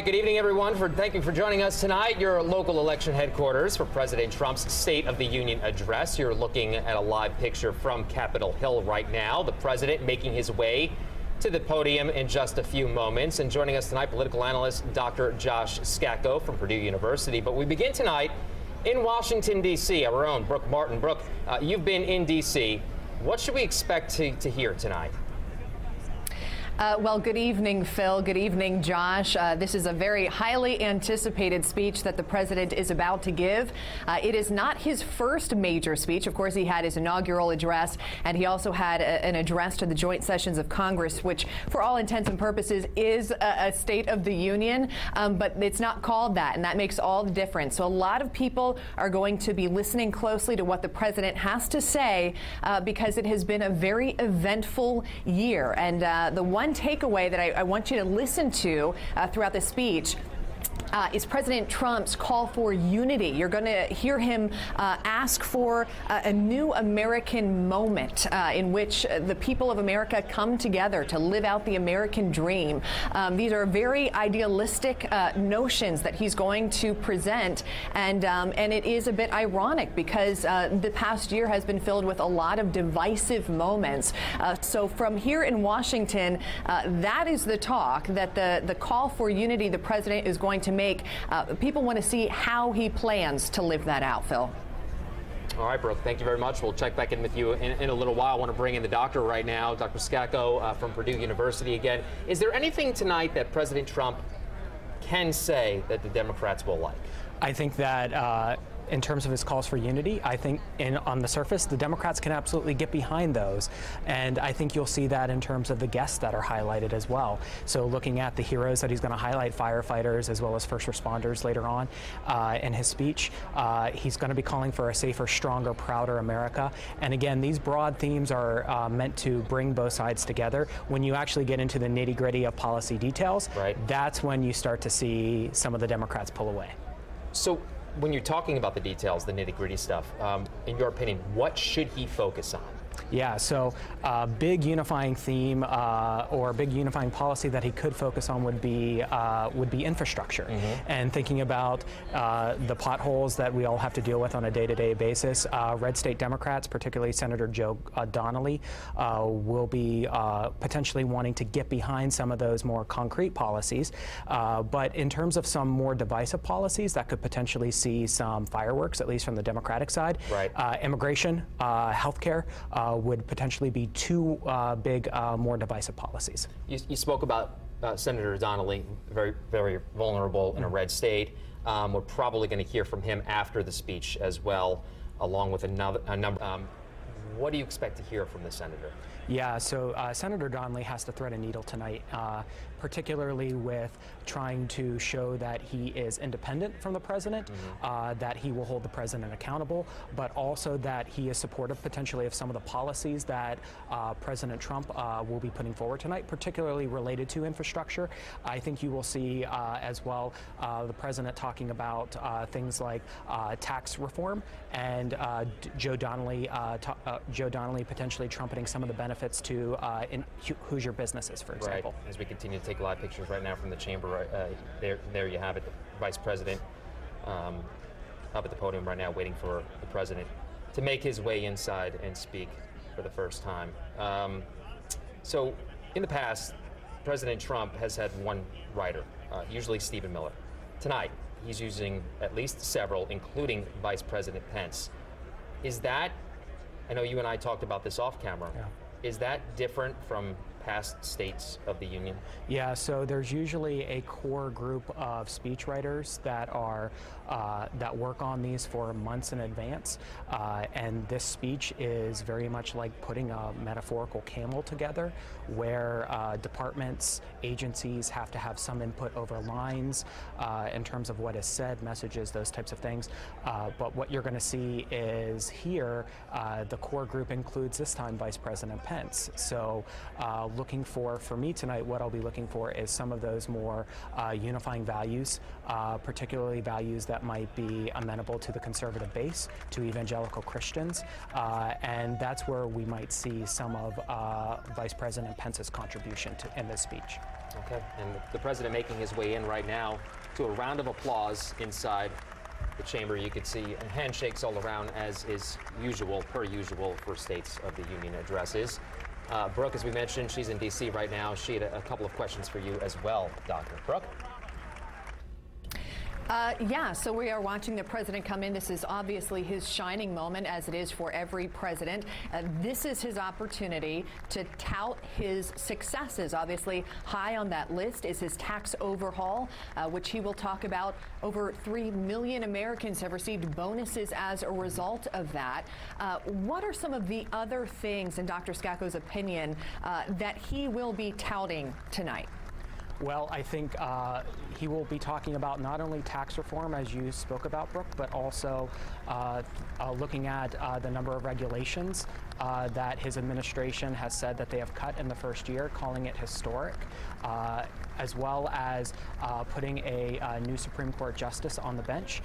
right, good evening, everyone. Thank you for joining us tonight. Your local election headquarters for President Trump's State of the Union address. You're looking at a live picture from Capitol Hill right now. The president making his way to the podium in just a few moments. And joining us tonight, political analyst Dr. Josh Scacco from Purdue University. But we begin tonight in Washington, D.C., our own Brooke Martin. Brooke, you've been in D.C. What should we expect to hear tonight? Well, good evening, Phil. Good evening, Josh. This is a very highly anticipated speech that the president is about to give. It is not his first major speech. Of course, he had his inaugural address, and he also had an address to the joint sessions of Congress, which, for all intents and purposes, is a State of the Union. But it's not called that, and that makes all the difference. So a lot of people are going to be listening closely to what the president has to say because it has been a very eventful year. And the one takeaway that I want you to listen to throughout the speech is President Trump's call for unity. You're going to hear him ask for a new American moment in which the people of America come together to live out the American dream. These are very idealistic notions that he's going to present, and it is a bit ironic because the past year has been filled with a lot of divisive moments. So from here in Washington, that is the talk, that the call for unity the president is going to make. People want to see how he plans to live that out, Phil. All right, Brooke, thank you very much. We'll check back in with you in a little while. I want to bring in the doctor right now, Dr. Scacco from Purdue University again. Is there anything tonight that President Trump can say that the Democrats will like? I think that in terms of his calls for unity, I think on the surface, the Democrats can absolutely get behind those. And I think you'll see that in terms of the guests that are highlighted as well. So looking at the heroes that he's going to highlight, firefighters as well as first responders later on in his speech, he's going to be calling for a safer, stronger, prouder America. And again, these broad themes are meant to bring both sides together. When you actually get into the nitty-gritty of policy details, right, that's when you start to see some of the Democrats pull away. So when you're talking about the details, the nitty-gritty stuff, in your opinion, what should he focus on? Yeah, so a big unifying theme or a big unifying policy that he could focus on would be infrastructure, and thinking about the potholes that we all have to deal with on a day-to-day basis. Red state Democrats, particularly Senator Joe Donnelly, will be potentially wanting to get behind some of those more concrete policies. But in terms of some more divisive policies that could potentially see some fireworks, at least from the Democratic side, right. Immigration, healthcare, would potentially be two big, more divisive policies. You spoke about Senator Donnelly, very, very vulnerable in a red state. We're probably going to hear from him after the speech as well, along with a number. What do you expect to hear from the senator? Yeah, so Senator Donnelly has to thread a needle tonight, particularly with trying to show that he is independent from the president, that he will hold the president accountable, but also that he is supportive potentially of some of the policies that President Trump will be putting forward tonight, particularly related to infrastructure. I think you will see as well the president talking about things like tax reform, and Joe Donnelly potentially trumpeting some of the benefits to Hoosier businesses, for example. Right. As we continue to take live pictures right now from the chamber, there you have it, the vice president up at the podium right now, waiting for the president to make his way inside and speak for the first time. So in the past, President Trump has had one writer, usually Stephen Miller. Tonight, he's using at least several, including Vice President Pence. Is that, I know you and I talked about this off camera, is that different from past states of the union? Yeah, so there's usually a core group of speechwriters that are that work on these for months in advance, and this speech is very much like putting a metaphorical camel together, where departments, agencies have to have some input over lines in terms of what is said, messages, those types of things. But what you're going to see is here, the core group includes this time Vice President Pence. So looking for me tonight, what I'll be looking for is some of those more unifying values, particularly values that might be amenable to the conservative base, to evangelical Christians, and that's where we might see some of Vice President Pence's contribution in this speech. Okay, and the president making his way in right now to a round of applause inside the chamber. You could see handshakes all around, as is usual, per usual, for States of the Union addresses. Brooke, as we mentioned, she's in D.C. right now. She had a couple of questions for you as well, Doctor. Brooke? Yeah, so we are watching the president come in. This is obviously his shining moment, as it is for every president. This is his opportunity to tout his successes. Obviously, high on that list is his tax overhaul, which he will talk about. Over 3 million Americans have received bonuses as a result of that. What are some of the other things, in Dr. Scacco's opinion, that he will be touting tonight? Well, I think he will be talking about not only tax reform, as you spoke about, Brooke, but also looking at the number of regulations that his administration has said that they have cut in the first year, calling it historic, as well as putting a new Supreme Court justice on the bench.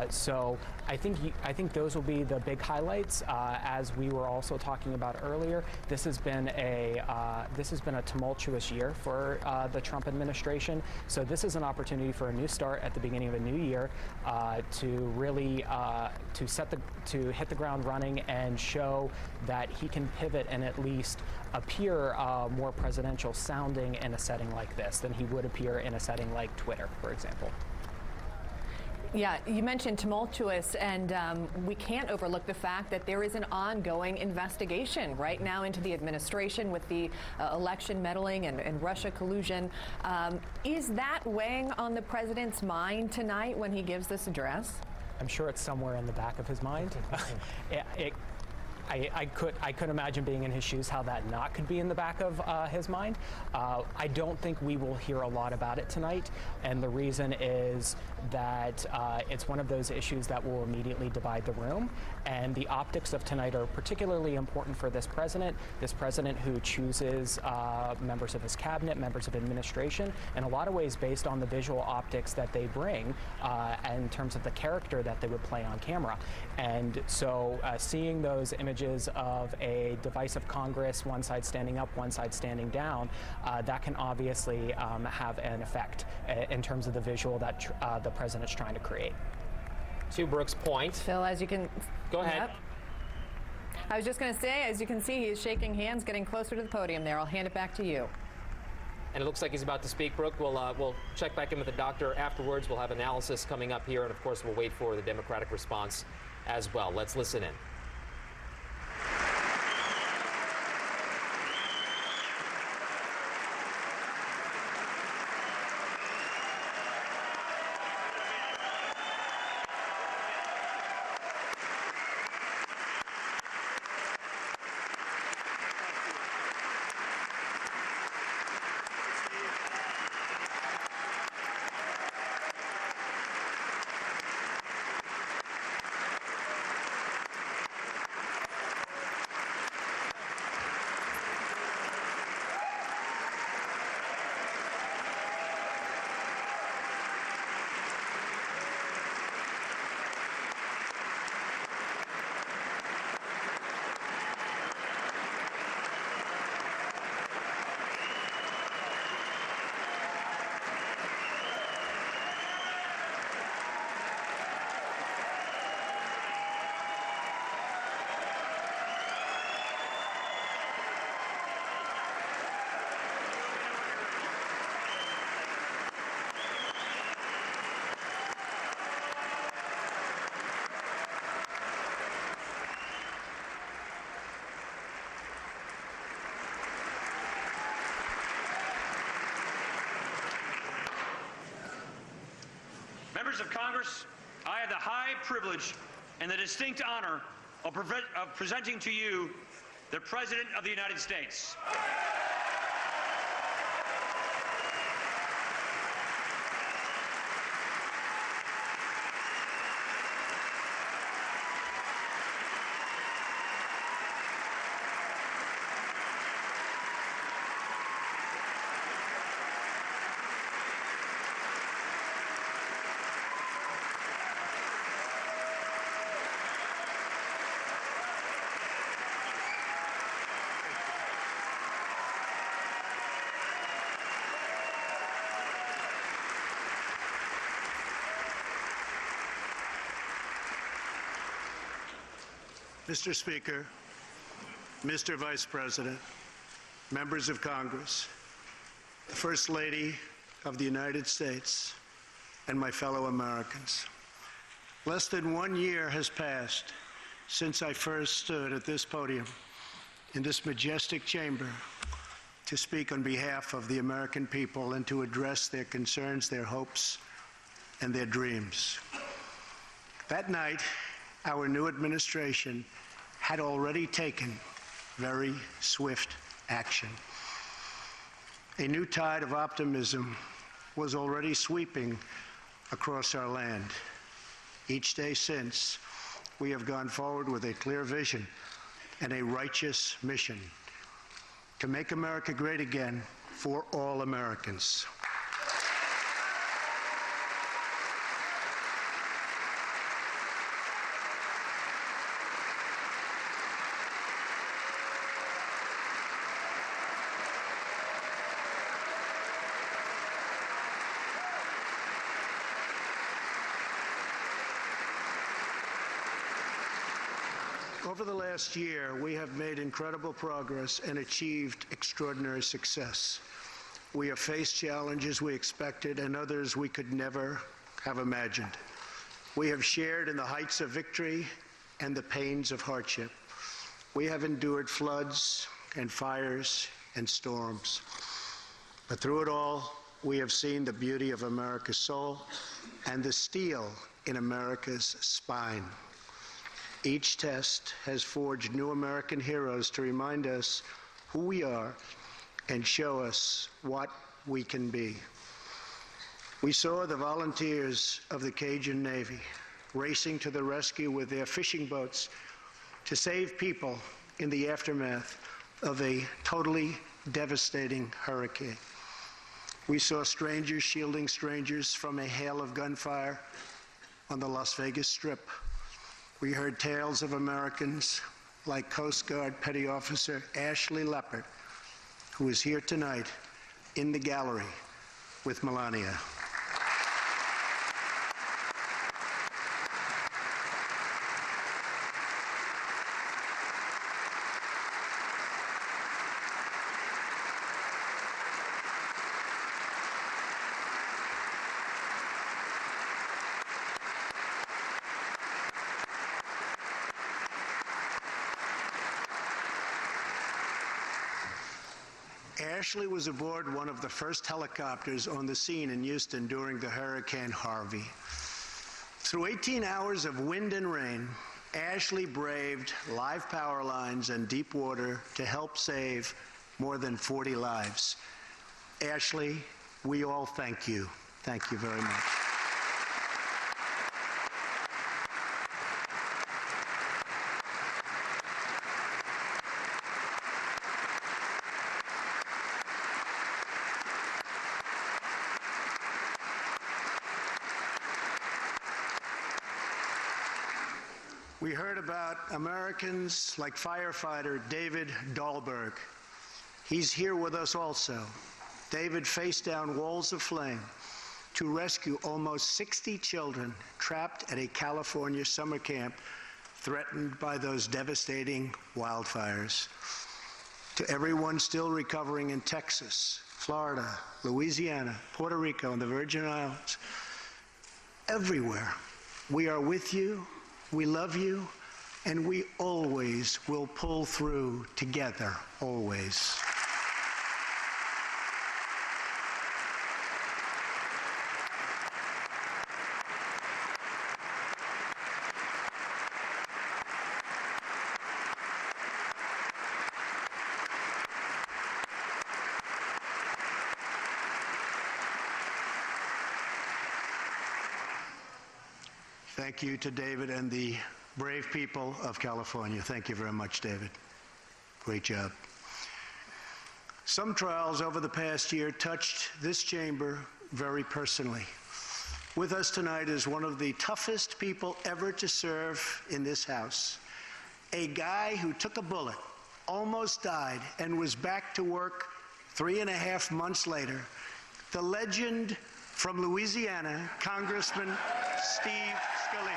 So I think those will be the big highlights. As we were also talking about earlier, this has been a tumultuous year for the Trump administration. So this is an opportunity for a new start at the beginning of a new year to really to hit the ground running and show that he can pivot and at least appear more presidential sounding in a setting like this than he would appear in a setting like Twitter, for example. Yeah, you mentioned tumultuous, and we can't overlook the fact that there is an ongoing investigation right now into the administration with the election meddling and Russia collusion. Is that weighing on the president's mind tonight when he gives this address? I'm sure it's somewhere in the back of his mind. I could imagine being in his shoes how that not could be in the back of his mind. I don't think we will hear a lot about it tonight, and the reason is that it's one of those issues that will immediately divide the room, and the optics of tonight are particularly important for this president who chooses members of his cabinet, members of administration, in a lot of ways based on the visual optics that they bring in terms of the character that they would play on camera. And so seeing those images of a divisive Congress, one side standing up, one side standing down, that can obviously have an effect in terms of the visual that the president's trying to create. To Brooke's point. Phil, as you can... Go ahead. Yep. I was just going to say, as you can see, he's shaking hands, getting closer to the podium there. I'll hand it back to you. And it looks like he's about to speak, Brooke. We'll check back in with the doctor afterwards. We'll have analysis coming up here, and of course, we'll wait for the Democratic response as well. Let's listen in. Members of Congress, I have the high privilege and the distinct honor of presenting to you the President of the United States. Mr. Speaker, Mr. Vice President, members of Congress, the First Lady of the United States, and my fellow Americans. Less than 1 year has passed since I first stood at this podium in this majestic chamber to speak on behalf of the American people and to address their concerns, their hopes, and their dreams. That night, our new administration had already taken very swift action. A new tide of optimism was already sweeping across our land. Each day since, we have gone forward with a clear vision and a righteous mission to make America great again for all Americans. Over the last year, we have made incredible progress and achieved extraordinary success. We have faced challenges we expected and others we could never have imagined. We have shared in the heights of victory and the pains of hardship. We have endured floods and fires and storms. But through it all, we have seen the beauty of America's soul and the steel in America's spine. Each test has forged new American heroes to remind us who we are and show us what we can be. We saw the volunteers of the Cajun Navy racing to the rescue with their fishing boats to save people in the aftermath of a totally devastating hurricane. We saw strangers shielding strangers from a hail of gunfire on the Las Vegas Strip. We heard tales of Americans like Coast Guard Petty Officer Ashley Leopard, who is here tonight in the gallery with Melania. Ashley was aboard one of the first helicopters on the scene in Houston during the Hurricane Harvey. Through 18 hours of wind and rain, Ashley braved live power lines and deep water to help save more than 40 lives. Ashley, we all thank you. Thank you very much. We heard about Americans like firefighter David Dahlberg. He's here with us also. David faced down walls of flame to rescue almost 60 children trapped at a California summer camp threatened by those devastating wildfires. To everyone still recovering in Texas, Florida, Louisiana, Puerto Rico, and the Virgin Islands, everywhere, we are with you. We love you, and we always will pull through together, always. Thank you to David and the brave people of California. Thank you very much, David. Great job. Some trials over the past year touched this chamber very personally. With us tonight is one of the toughest people ever to serve in this House. A guy who took a bullet, almost died, and was back to work 3.5 months later. The legend from Louisiana, Congressman Steve Scalise.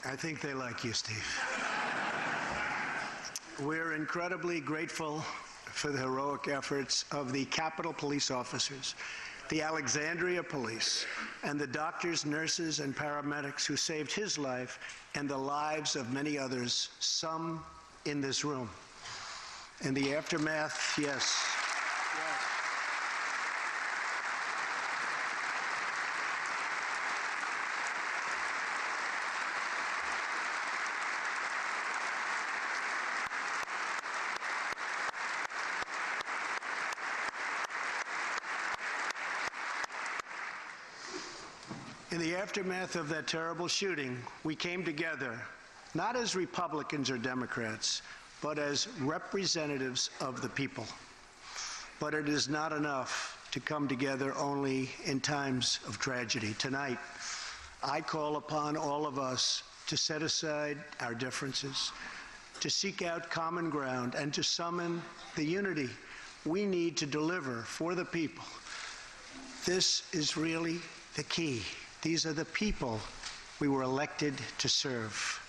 I think they like you, Steve. We're incredibly grateful for the heroic efforts of the Capitol Police officers, the Alexandria Police, and the doctors, nurses, and paramedics who saved his life and the lives of many others, some in this room. In the aftermath, yes. In the aftermath of that terrible shooting, we came together, not as Republicans or Democrats, but as representatives of the people. But it is not enough to come together only in times of tragedy. Tonight, I call upon all of us to set aside our differences, to seek out common ground, and to summon the unity we need to deliver for the people. This is really the key. These are the people we were elected to serve.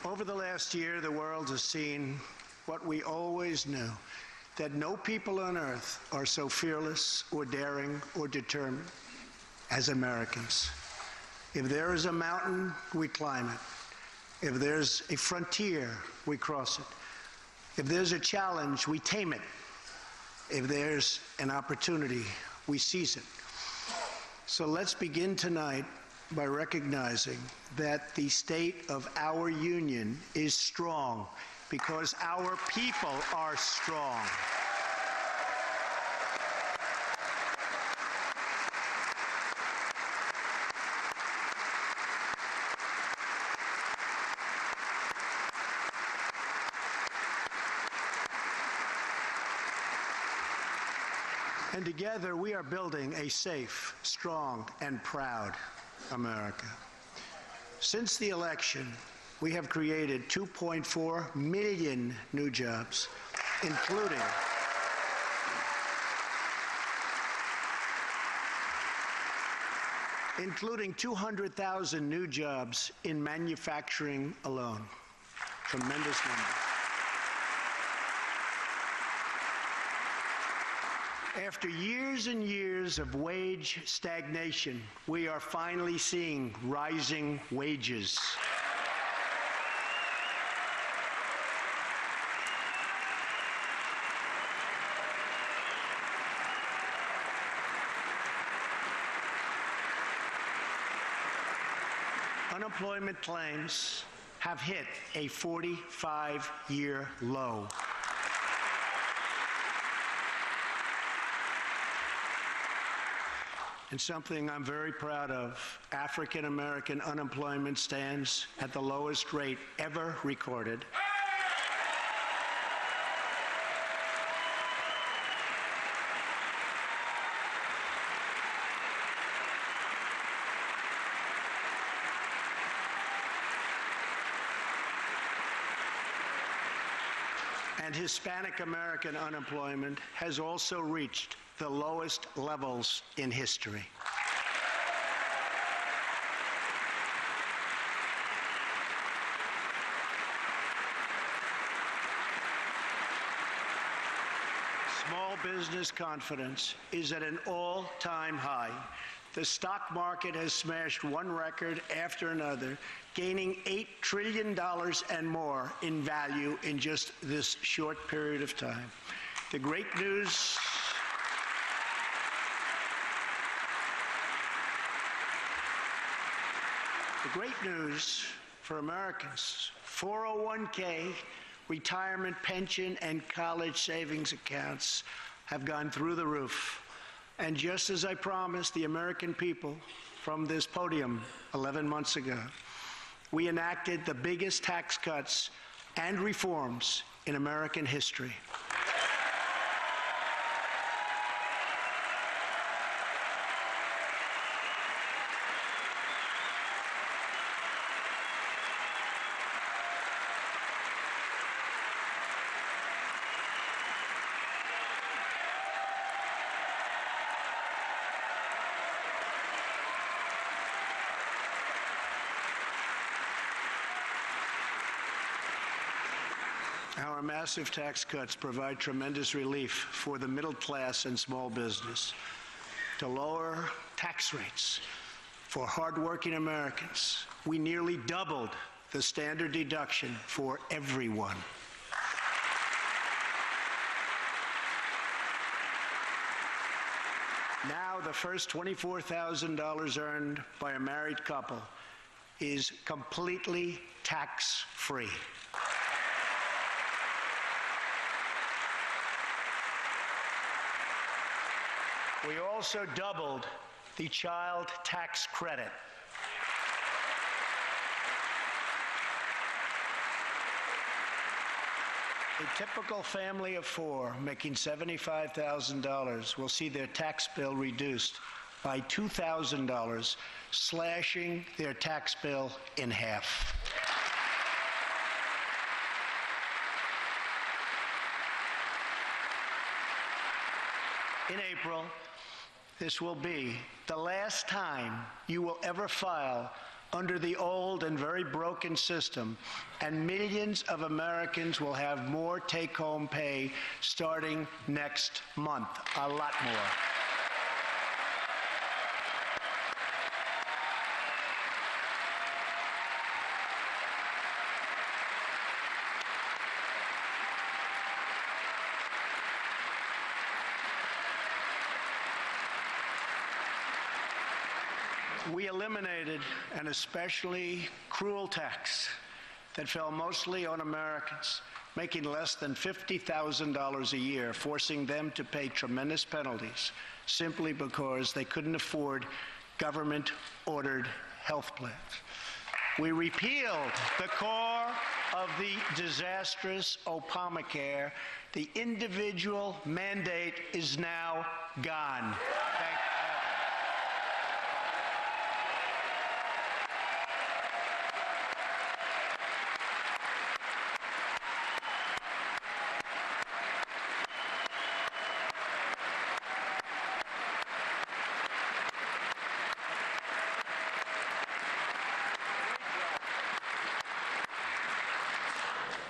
Over the last year, the world has seen what we always knew, that no people on earth are so fearless or daring or determined as Americans. If there is a mountain, we climb it. If there's a frontier, we cross it. If there's a challenge, we tame it. If there's an opportunity, we seize it. So let's begin tonight by recognizing that the state of our union is strong because our people are strong. And together we are building a safe, strong, and proud America. Since the election, we have created 2.4 million new jobs, including 200,000 new jobs in manufacturing alone. Tremendous number. After years and years of wage stagnation, we are finally seeing rising wages. Unemployment claims have hit a 45-year low. And something I'm very proud of, African American unemployment stands at the lowest rate ever recorded. And Hispanic American unemployment has also reached the lowest levels in history. Small business confidence is at an all-time high. The stock market has smashed one record after another, gaining $8 trillion and more in value in just this short period of time. The great news for Americans, 401k, retirement pension, and college savings accounts have gone through the roof. And just as I promised the American people from this podium 11 months ago, we enacted the biggest tax cuts and reforms in American history. Our massive tax cuts provide tremendous relief for the middle class and small business. To lower tax rates for hardworking Americans, we nearly doubled the standard deduction for everyone. Now, the first $24,000 earned by a married couple is completely tax-free. We also doubled the child tax credit. A typical family of four making $75,000 will see their tax bill reduced by $2,000, slashing their tax bill in half. In April, this will be the last time you will ever file under the old and very broken system, and millions of Americans will have more take-home pay starting next month, a lot more. We eliminated an especially cruel tax that fell mostly on Americans making less than $50,000 a year, forcing them to pay tremendous penalties simply because they couldn't afford government-ordered health plans. We repealed the core of the disastrous Obamacare. The individual mandate is now gone.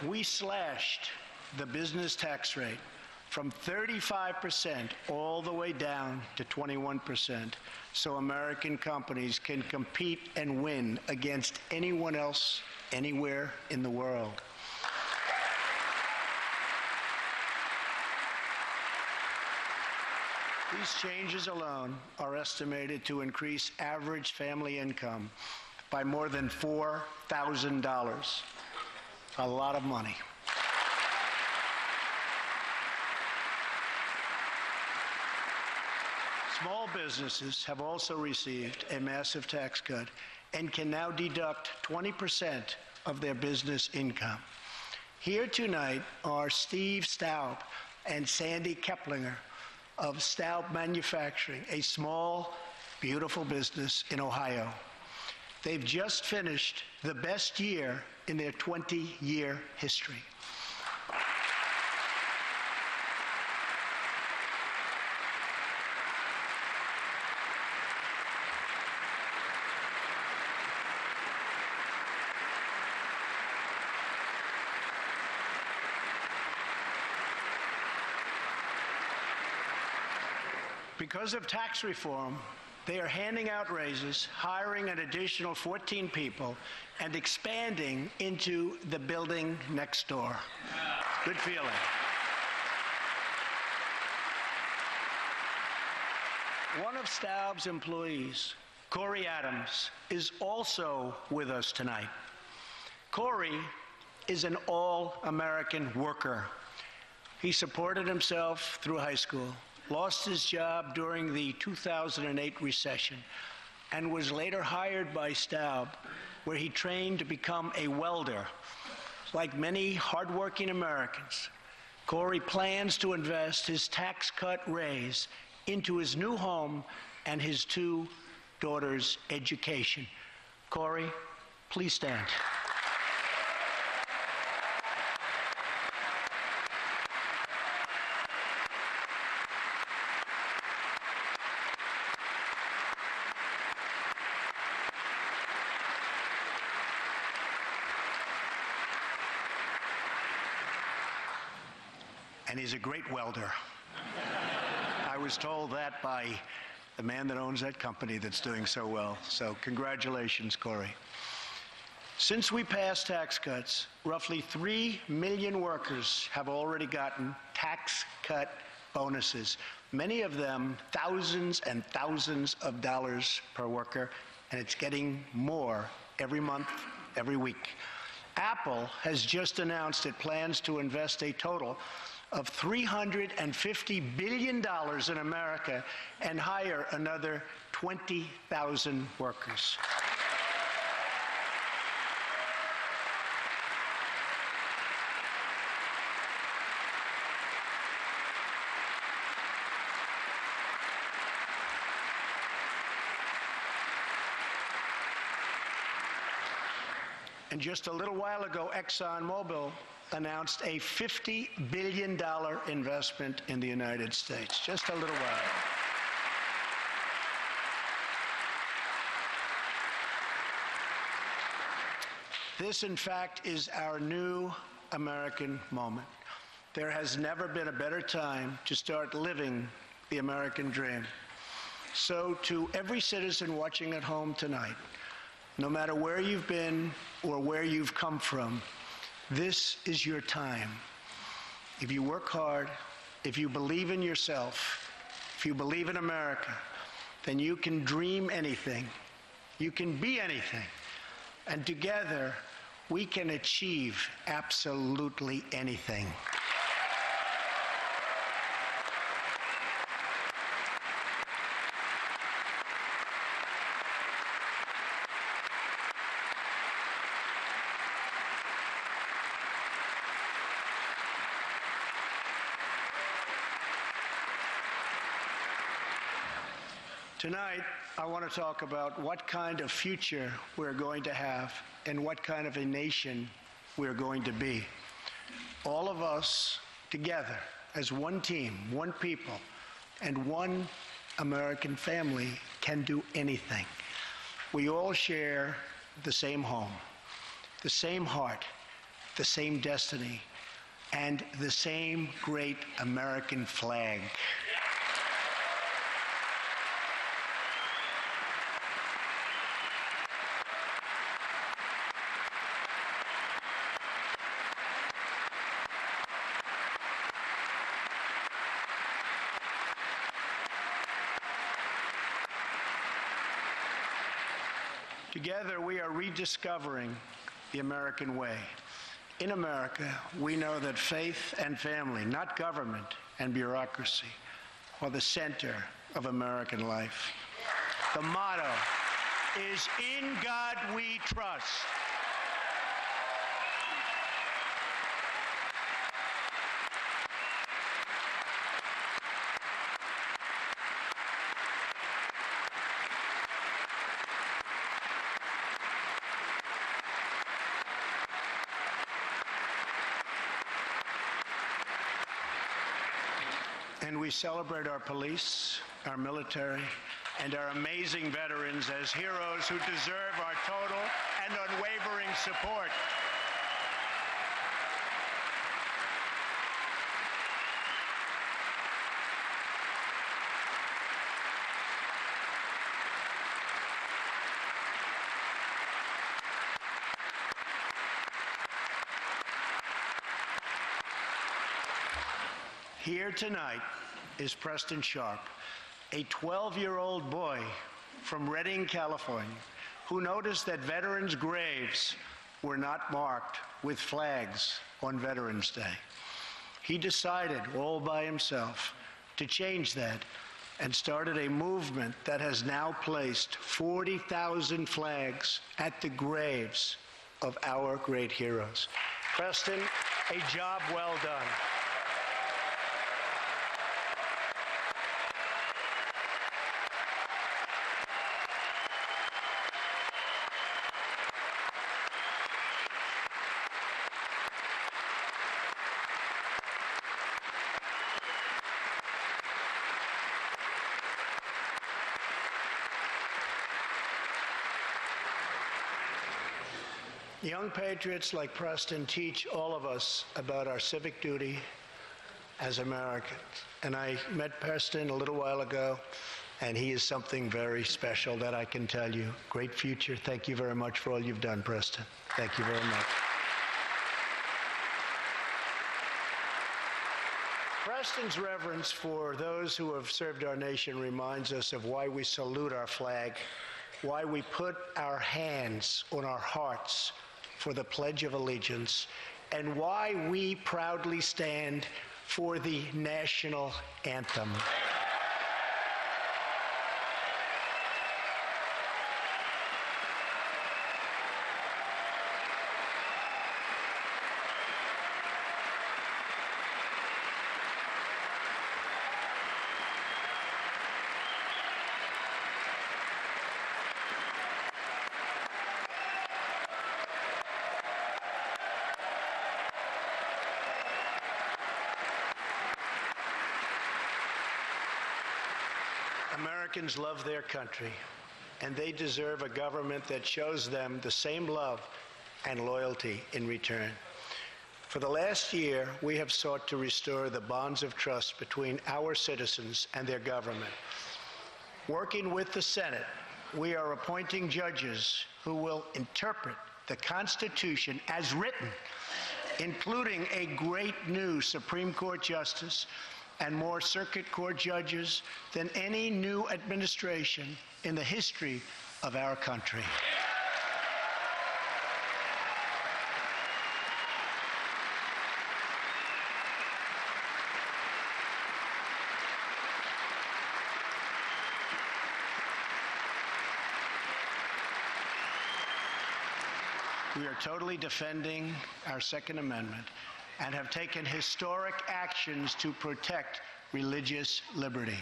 We slashed the business tax rate from 35% all the way down to 21%, so American companies can compete and win against anyone else anywhere in the world. These changes alone are estimated to increase average family income by more than $4,000. A lot of money. Small businesses have also received a massive tax cut and can now deduct 20% of their business income. Here tonight are Steve Staub and Sandy Keplinger of Staub Manufacturing, a small, beautiful business in Ohio. They've just finished the best year in their 20-year history. Because of tax reform, they are handing out raises, hiring an additional 14 people, and expanding into the building next door. Good feeling. One of Staub's employees, Corey Adams, is also with us tonight. Corey is an all-American worker. He supported himself through high school, lost his job during the 2008 recession, and was later hired by Staub, where he trained to become a welder. Like many hardworking Americans, Corey plans to invest his tax cut raise into his new home and his two daughters' education. Corey, please stand. and he's a great welder. I was told that by the man that owns that company that's doing so well. So congratulations, Corey. Since we passed tax cuts, roughly 3 million workers have already gotten tax cut bonuses, many of them thousands and thousands of dollars per worker, and it's getting more every month, every week. Apple has just announced it plans to invest a total of $350 billion in America and hire another 20,000 workers. And just a little while ago, ExxonMobil announced a $50 billion investment in the United States. Just a little while. This, in fact, is our new American moment. There has never been a better time to start living the American dream. So to every citizen watching at home tonight, no matter where you've been or where you've come from, this is your time. If you work hard, if you believe in yourself, if you believe in America, then you can dream anything. You can be anything. And together, we can achieve absolutely anything. Tonight, I want to talk about what kind of future we're going to have and what kind of a nation we're going to be. All of us together as one team, one people, and one American family can do anything. We all share the same home, the same heart, the same destiny, and the same great American flag. Together, we are rediscovering the American way. In America, we know that faith and family, not government and bureaucracy, are the center of American life. The motto is, "In God we trust." And we celebrate our police, our military, and our amazing veterans as heroes who deserve our total and unwavering support. Here tonight is Preston Sharp, a 12-year-old boy from Redding, California, who noticed that veterans' graves were not marked with flags on Veterans Day. He decided all by himself to change that and started a movement that has now placed 40,000 flags at the graves of our great heroes. Preston, a job well done. Young patriots like Preston teach all of us about our civic duty, as Americans. And I met Preston a little while ago, and he is something very special that I can tell you. Great future. Thank you very much for all you've done, Preston. Thank you very much. Preston's reverence for those who have served our nation reminds us of why we salute our flag, why we put our hands on our hearts for the Pledge of Allegiance, and why we proudly stand for the national anthem. Americans love their country, and they deserve a government that shows them the same love and loyalty in return. For the last year, we have sought to restore the bonds of trust between our citizens and their government. Working with the Senate, we are appointing judges who will interpret the Constitution as written, including a great new Supreme Court justice and more circuit court judges than any new administration in the history of our country. We are totally defending our Second Amendment and have taken historic actions to protect religious liberty.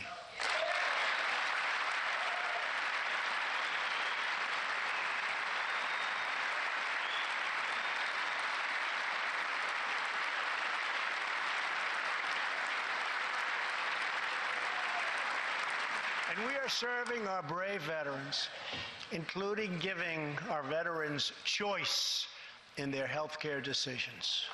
And we are serving our brave veterans, including giving our veterans choice in their health care decisions.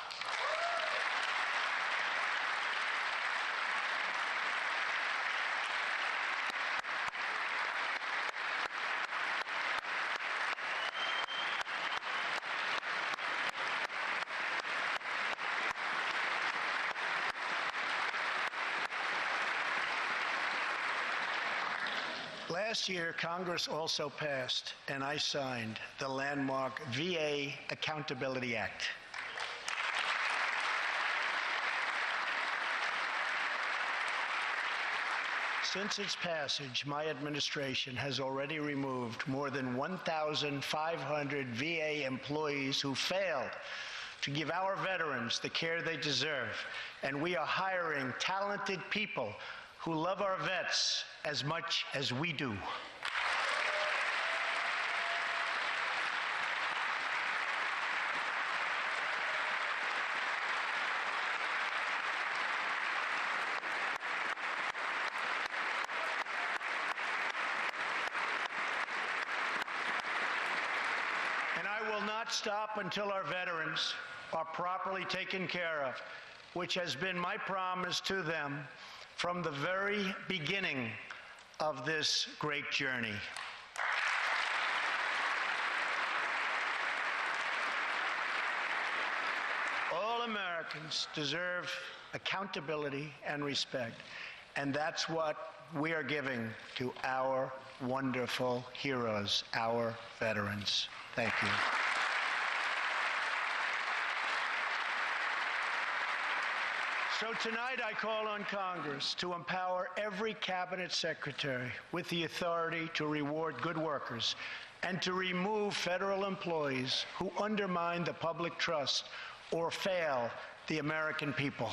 Last year, Congress also passed, and I signed, the landmark VA Accountability Act. Since its passage, my administration has already removed more than 1,500 VA employees who failed to give our veterans the care they deserve, and we are hiring talented people who love our vets as much as we do. And I will not stop until our veterans are properly taken care of, which has been my promise to them from the very beginning of this great journey. All Americans deserve accountability and respect, and that's what we are giving to our wonderful heroes, our veterans. Thank you. So tonight I call on Congress to empower every cabinet secretary with the authority to reward good workers and to remove federal employees who undermine the public trust or fail the American people.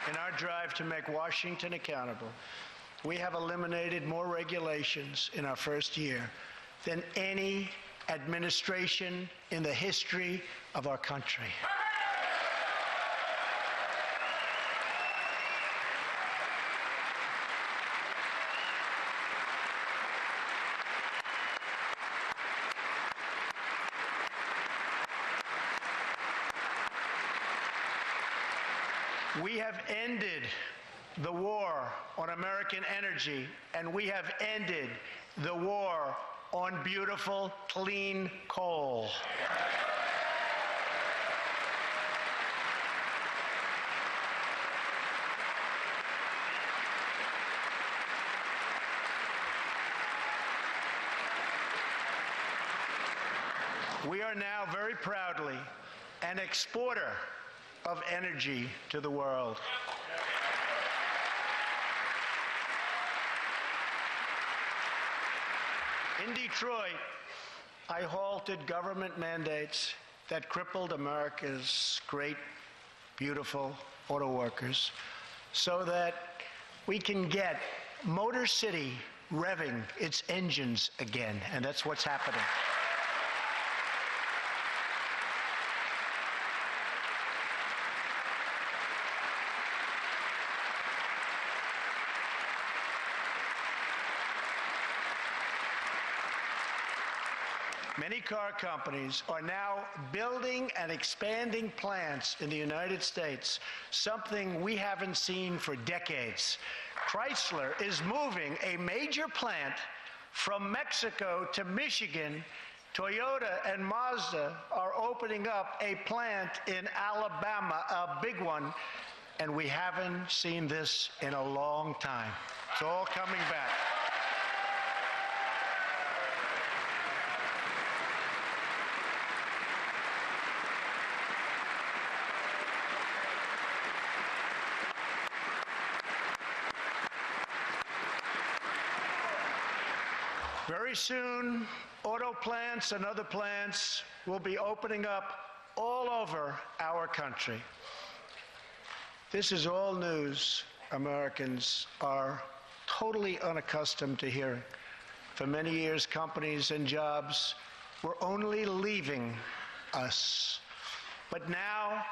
In our drive to make Washington accountable, we have eliminated more regulations in our first year than any administration in the history of our country. We have ended the war on American energy, and we have ended the war on beautiful, clean coal. We are now very proudly an exporter of energy to the world. In Detroit, I halted government mandates that crippled America's great, beautiful auto workers so that we can get Motor City revving its engines again, and that's what's happening. Many car companies are now building and expanding plants in the United States, something we haven't seen for decades. Chrysler is moving a major plant from Mexico to Michigan. Toyota and Mazda are opening up a plant in Alabama, a big one, and we haven't seen this in a long time. It's all coming back. Very soon, auto plants and other plants will be opening up all over our country. This is all news Americans are totally unaccustomed to hearing. For many years, companies and jobs were only leaving us. But now,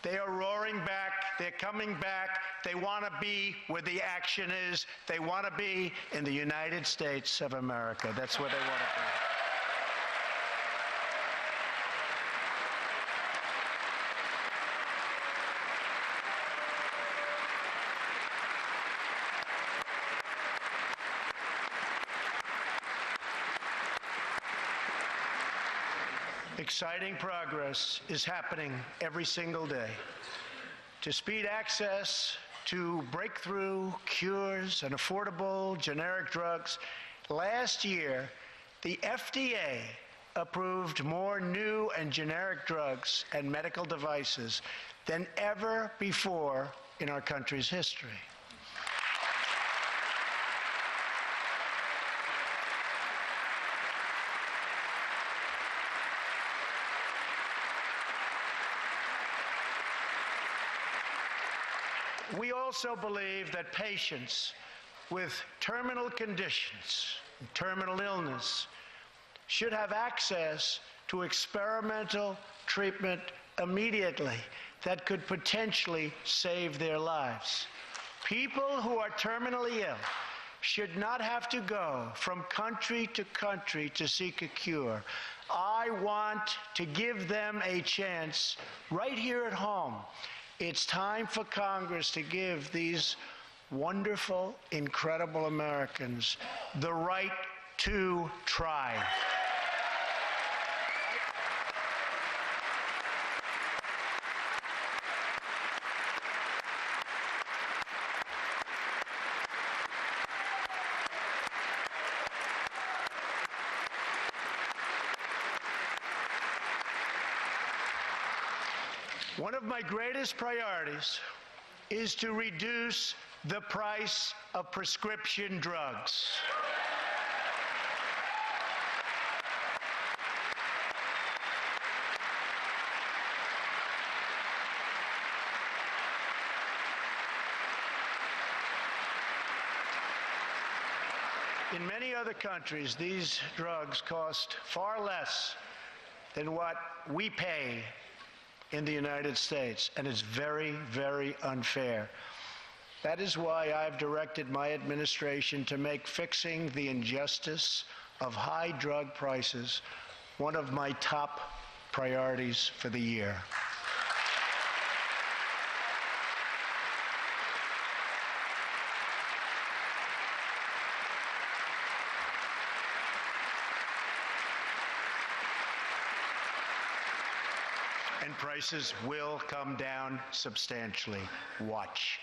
they are roaring back, they're coming back, they want to be where the action is, they want to be in the United States of America. That's where they want to be. Exciting progress is happening every single day. To speed access to breakthrough cures and affordable generic drugs, last year, the FDA approved more new and generic drugs and medical devices than ever before in our country's history. We also believe that patients with terminal conditions, terminal illness, should have access to experimental treatment immediately that could potentially save their lives. People who are terminally ill should not have to go from country to seek a cure. I want to give them a chance right here at home. It's time for Congress to give these wonderful, incredible Americans the right to try. One of my greatest priorities is to reduce the price of prescription drugs. In many other countries, these drugs cost far less than what we pay in the United States, and it's very, very unfair. That is why I've directed my administration to make fixing the injustice of high drug prices one of my top priorities for the year. and prices will come down substantially. Watch.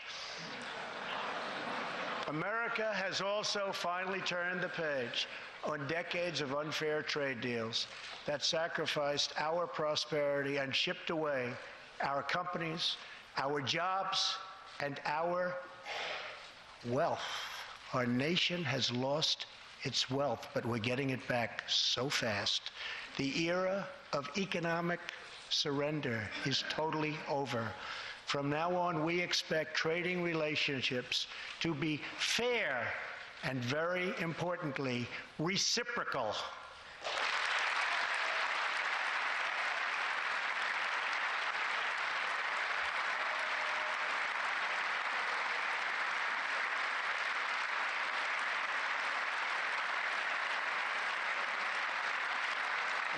America has also finally turned the page on decades of unfair trade deals that sacrificed our prosperity and shipped away our companies, our jobs, and our wealth. Our nation has lost its wealth, but we're getting it back so fast. The era of economic surrender is totally over. From now on, we expect trading relationships to be fair and, very importantly, reciprocal.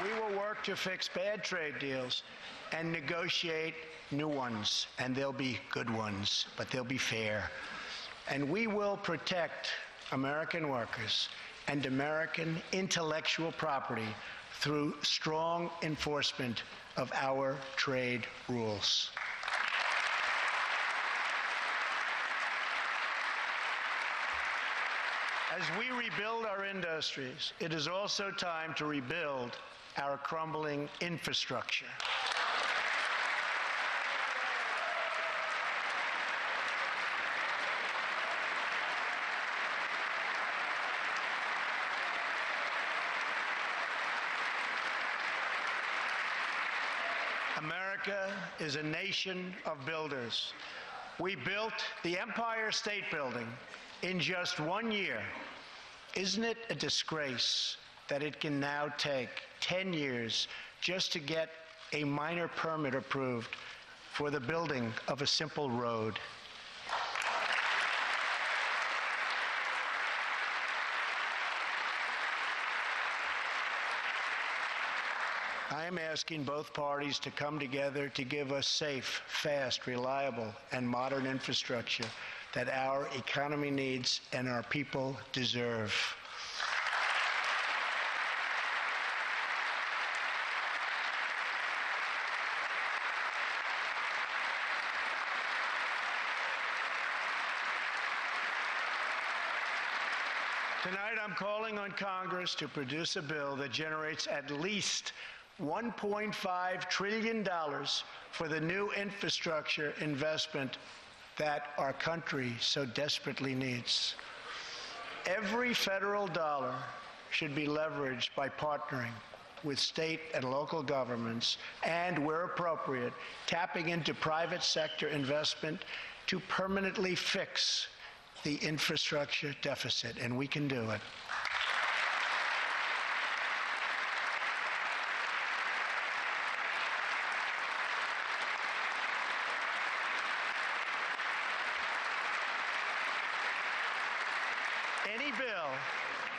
We will work to fix bad trade deals and negotiate new ones, and they'll be good ones, but they'll be fair. And we will protect American workers and American intellectual property through strong enforcement of our trade rules. As we rebuild our industries, it is also time to rebuild our crumbling infrastructure. America is a nation of builders. We built the Empire State Building in just 1 year. Isn't it a disgrace that it can now take 10 years just to get a minor permit approved for the building of a simple road? I am asking both parties to come together to give us safe, fast, reliable, and modern infrastructure that our economy needs and our people deserve. Tonight, I'm calling on Congress to produce a bill that generates at least $1.5 trillion for the new infrastructure investment that our country so desperately needs. Every federal dollar should be leveraged by partnering with state and local governments and, where appropriate, tapping into private sector investment to permanently fix the infrastructure deficit, and we can do it. Any bill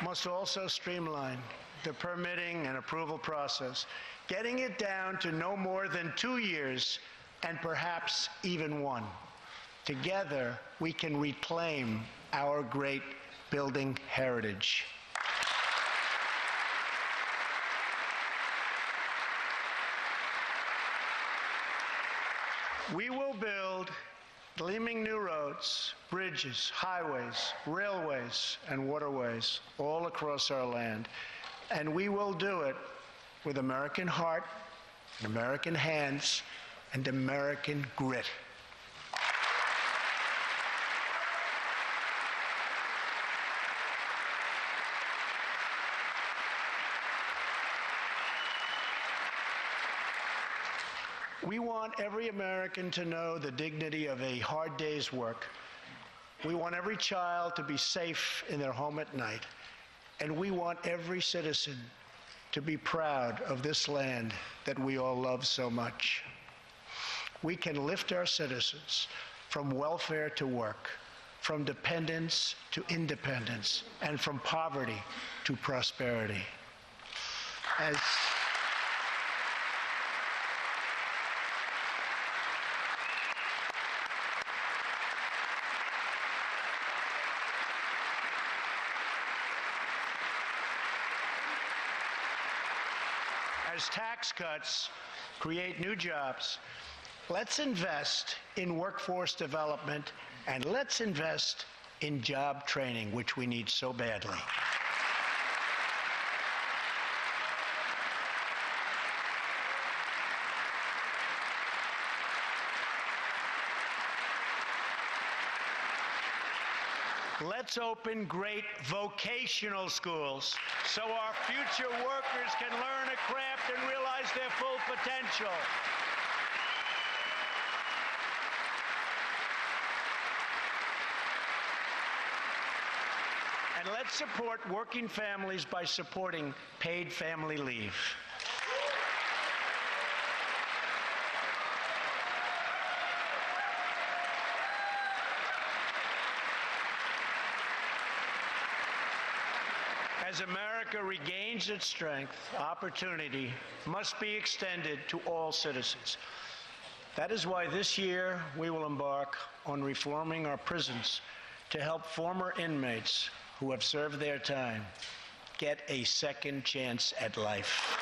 must also streamline the permitting and approval process, getting it down to no more than 2 years and perhaps even 1. Together, we can reclaim our great building heritage. We will build gleaming new roads, bridges, highways, railways, and waterways all across our land. And we will do it with American heart, American hands, and American grit. We want every American to know the dignity of a hard day's work. We want every child to be safe in their home at night. And we want every citizen to be proud of this land that we all love so much. We can lift our citizens from welfare to work, from dependence to independence, and from poverty to prosperity. As tax cuts create new jobs. Let's invest in workforce development, and let's invest in job training, which we need so badly. Let's open great vocational schools so our future workers can learn a craft and realize their full potential. And let's support working families by supporting paid family leave. As America regains its strength, opportunity must be extended to all citizens. That is why this year we will embark on reforming our prisons to help former inmates who have served their time get a second chance at life.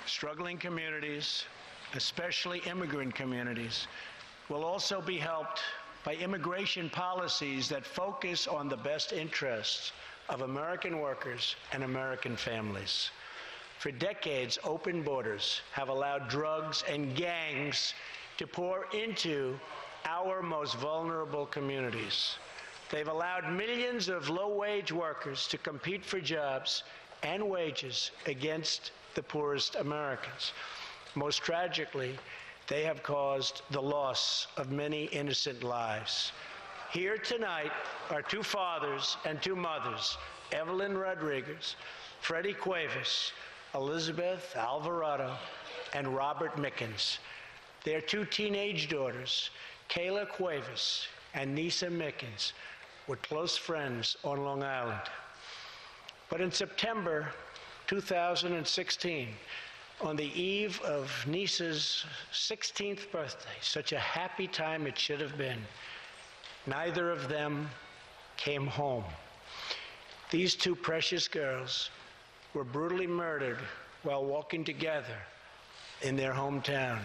Struggling communities, especially immigrant communities, will also be helped by immigration policies that focus on the best interests of American workers and American families. For decades, open borders have allowed drugs and gangs to pour into our most vulnerable communities. They've allowed millions of low-wage workers to compete for jobs and wages against the poorest Americans. Most tragically, they have caused the loss of many innocent lives. Here tonight are two fathers and two mothers, Evelyn Rodriguez, Freddie Cuevas, Elizabeth Alvarado, and Robert Mickens. Their two teenage daughters, Kayla Cuevas and Nisa Mickens, were close friends on Long Island. But in September 2016, on the eve of Nisa's 16th birthday, such a happy time it should have been, neither of them came home. These two precious girls were brutally murdered while walking together in their hometown.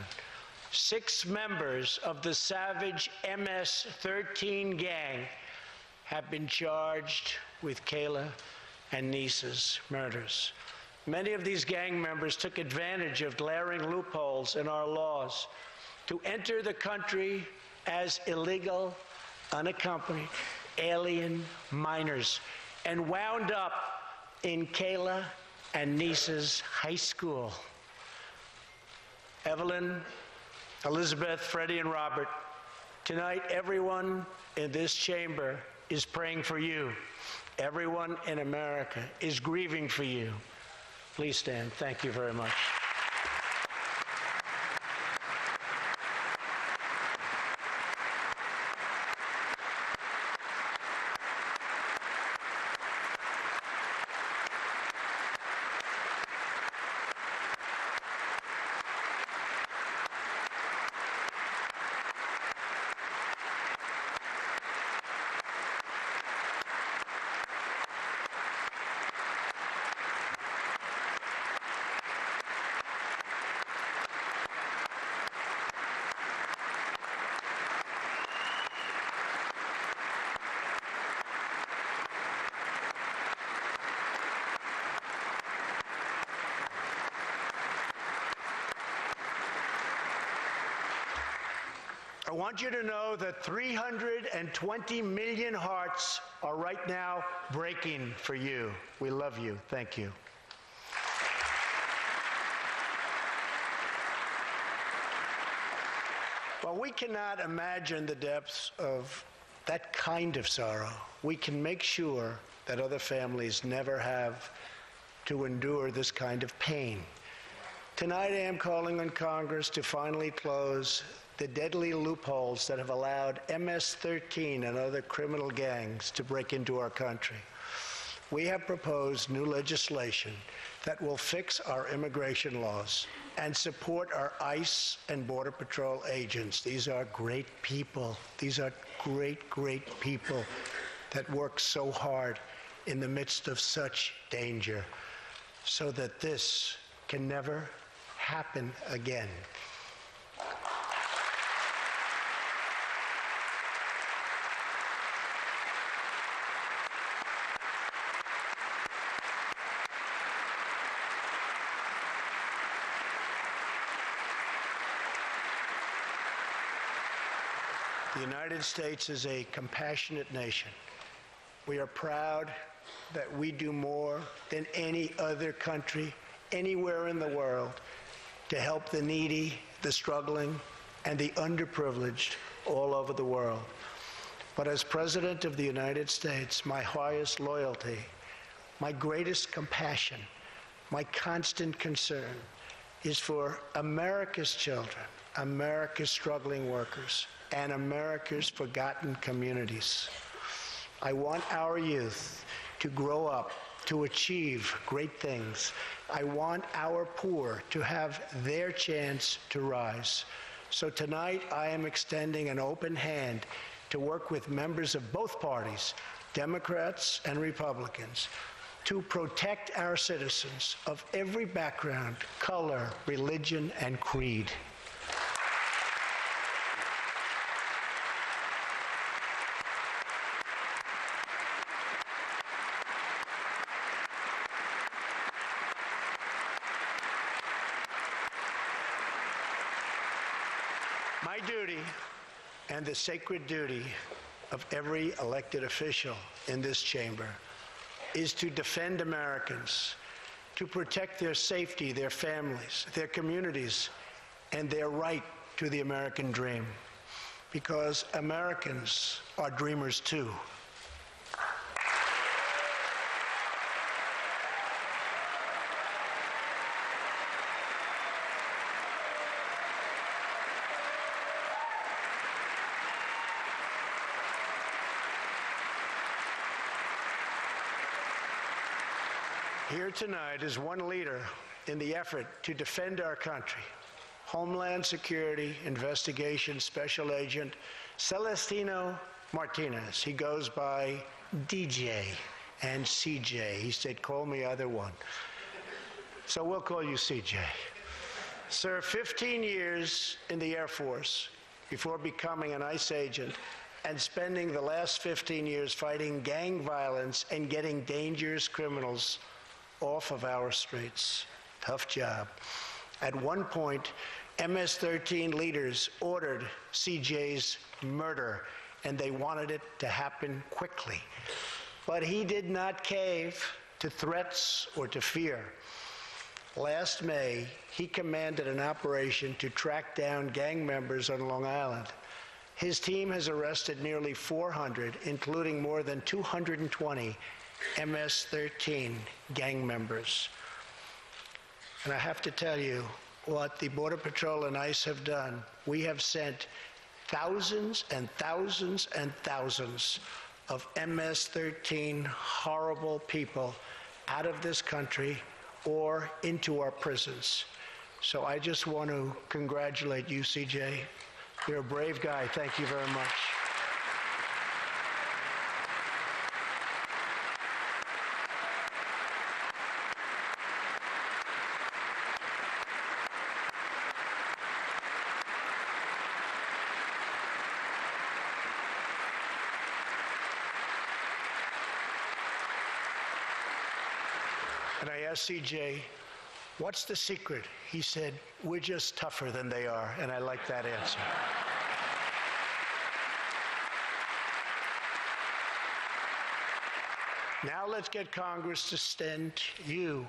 6 members of the savage MS-13 gang have been charged with Kayla and Nisa's murders. Many of these gang members took advantage of glaring loopholes in our laws to enter the country as illegal, unaccompanied alien minors and wound up in Kayla and Nisa's high school. Evelyn, Elizabeth, Freddie, and Robert, tonight everyone in this chamber is praying for you. Everyone in America is grieving for you. Please stand. Thank you very much. I want you to know that 320 million hearts are right now breaking for you. We love you. Thank you. While we cannot imagine the depths of that kind of sorrow, we can make sure that other families never have to endure this kind of pain. Tonight I am calling on Congress to finally close the deadly loopholes that have allowed MS-13 and other criminal gangs to break into our country. We have proposed new legislation that will fix our immigration laws and support our ICE and Border Patrol agents. These are great people. These are great, great people that work so hard in the midst of such danger, so that this can never happen again. The United States is a compassionate nation. We are proud that we do more than any other country anywhere in the world to help the needy, the struggling, and the underprivileged all over the world. But as President of the United States, my highest loyalty, my greatest compassion, my constant concern is for America's children, America's struggling workers, and America's forgotten communities. I want our youth to grow up, to achieve great things. I want our poor to have their chance to rise. So tonight, I am extending an open hand to work with members of both parties, Democrats and Republicans, to protect our citizens of every background, color, religion, and creed. My duty, and the sacred duty of every elected official in this chamber, is to defend Americans, to protect their safety, their families, their communities, and their right to the American dream. Because Americans are dreamers too. Here tonight is one leader in the effort to defend our country, Homeland Security Investigation Special Agent Celestino Martinez. He goes by DJ and CJ. He said, call me either one. So we'll call you CJ. Served 15 years in the Air Force before becoming an ICE agent and spending the last 15 years fighting gang violence and getting dangerous criminals off of our streets. Tough job. At one point, MS-13 leaders ordered CJ's murder, and they wanted it to happen quickly. But he did not cave to threats or to fear. Last May, he commanded an operation to track down gang members on Long Island. His team has arrested nearly 400, including more than 220 MS-13 gang members. And I have to tell you what the Border Patrol and ICE have done. We have sent thousands and thousands and thousands of MS-13 horrible people out of this country or into our prisons. So I just want to congratulate you, CJ. You're a brave guy. Thank you very much. And I asked CJ, what's the secret? He said, we're just tougher than they are, and I like that answer. Now let's get Congress to send you,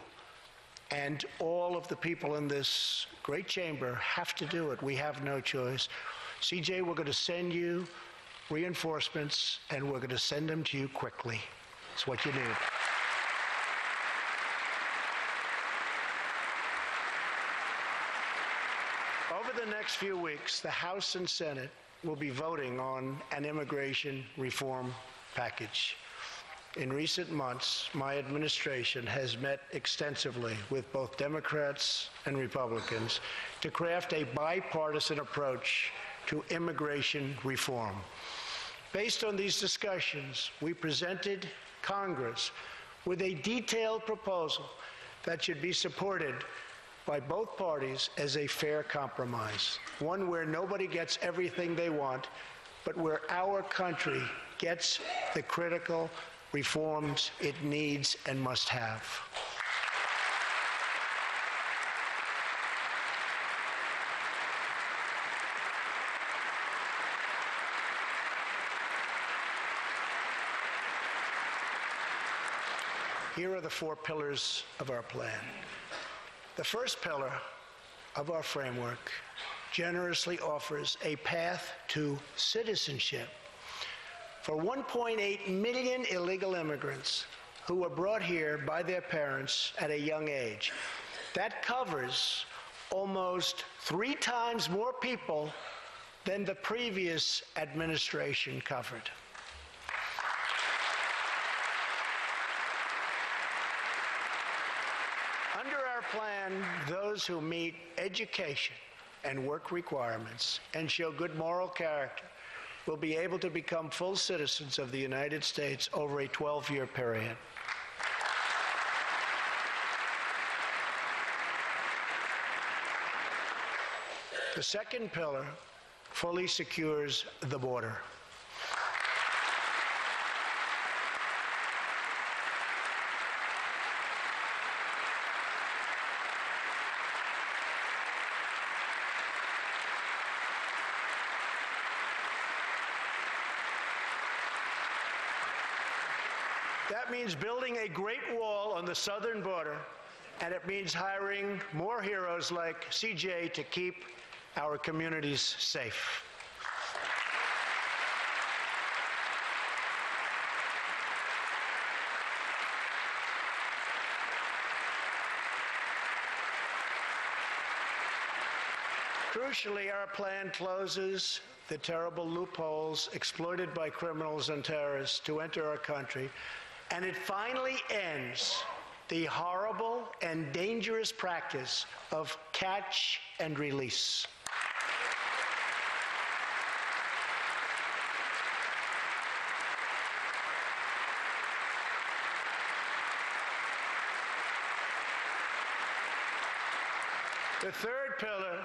and all of the people in this great chamber have to do it. We have no choice. CJ, we're going to send you reinforcements, and we're going to send them to you quickly. It's what you need. Over the next few weeks, the House and Senate will be voting on an immigration reform package. In recent months, my administration has met extensively with both Democrats and Republicans to craft a bipartisan approach to immigration reform. Based on these discussions, we presented Congress with a detailed proposal that should be supported by both parties as a fair compromise, one where nobody gets everything they want, but where our country gets the critical reforms it needs and must have. Here are the 4 pillars of our plan. The first pillar of our framework generously offers a path to citizenship for 1.8 million illegal immigrants who were brought here by their parents at a young age. That covers almost 3 times more people than the previous administration covered. Under our plan, those who meet education and work requirements and show good moral character will be able to become full citizens of the United States over a 12-year period. The second pillar fully secures the border. That means building a great wall on the southern border, and it means hiring more heroes like CJ to keep our communities safe. Crucially, our plan closes the terrible loopholes exploited by criminals and terrorists to enter our country, and it finally ends the horrible and dangerous practice of catch and release. The third pillar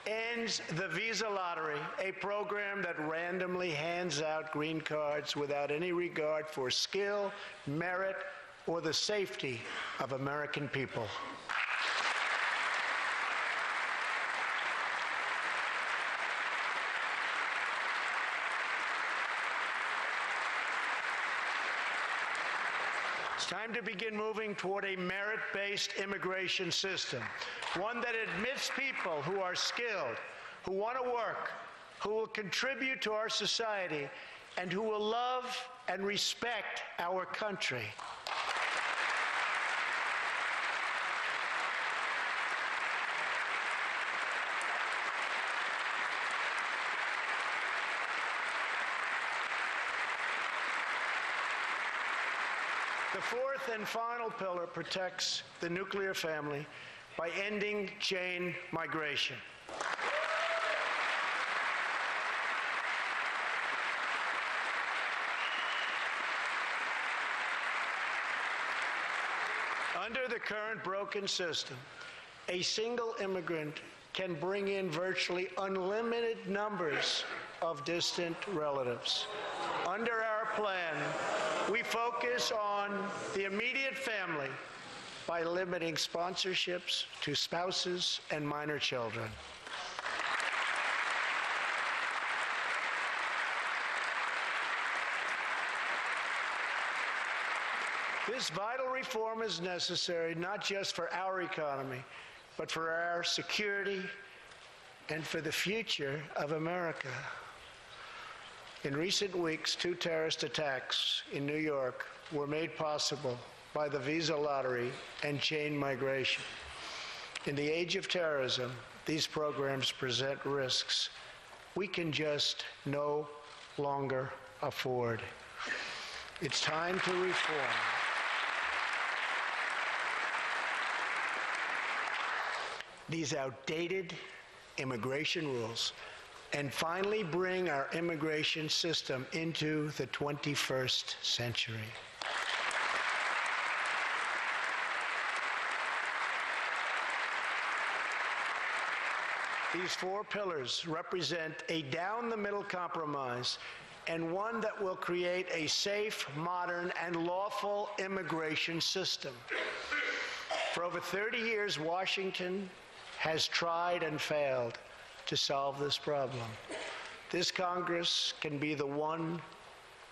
ends the visa lottery, a program that randomly hands out green cards without any regard for skill, merit, or the safety of American people. It's time to begin moving toward a merit-based immigration system, one that admits people who are skilled, who want to work, who will contribute to our society, and who will love and respect our country. The fourth and final pillar protects the nuclear family by ending chain migration. Under the current broken system, a single immigrant can bring in virtually unlimited numbers of distant relatives. Under our plan, we focus on the immediate family by limiting sponsorships to spouses and minor children. This vital reform is necessary not just for our economy, but for our security and for the future of America. In recent weeks, 2 terrorist attacks in New York were made possible by the visa lottery and chain migration. In the age of terrorism, these programs present risks we can just no longer afford. It's time to reform. These outdated immigration rules and finally bring our immigration system into the 21st century. These four pillars represent a down-the-middle compromise and one that will create a safe, modern, and lawful immigration system. For over 30 years, Washington has tried and failed to solve this problem. This Congress can be the one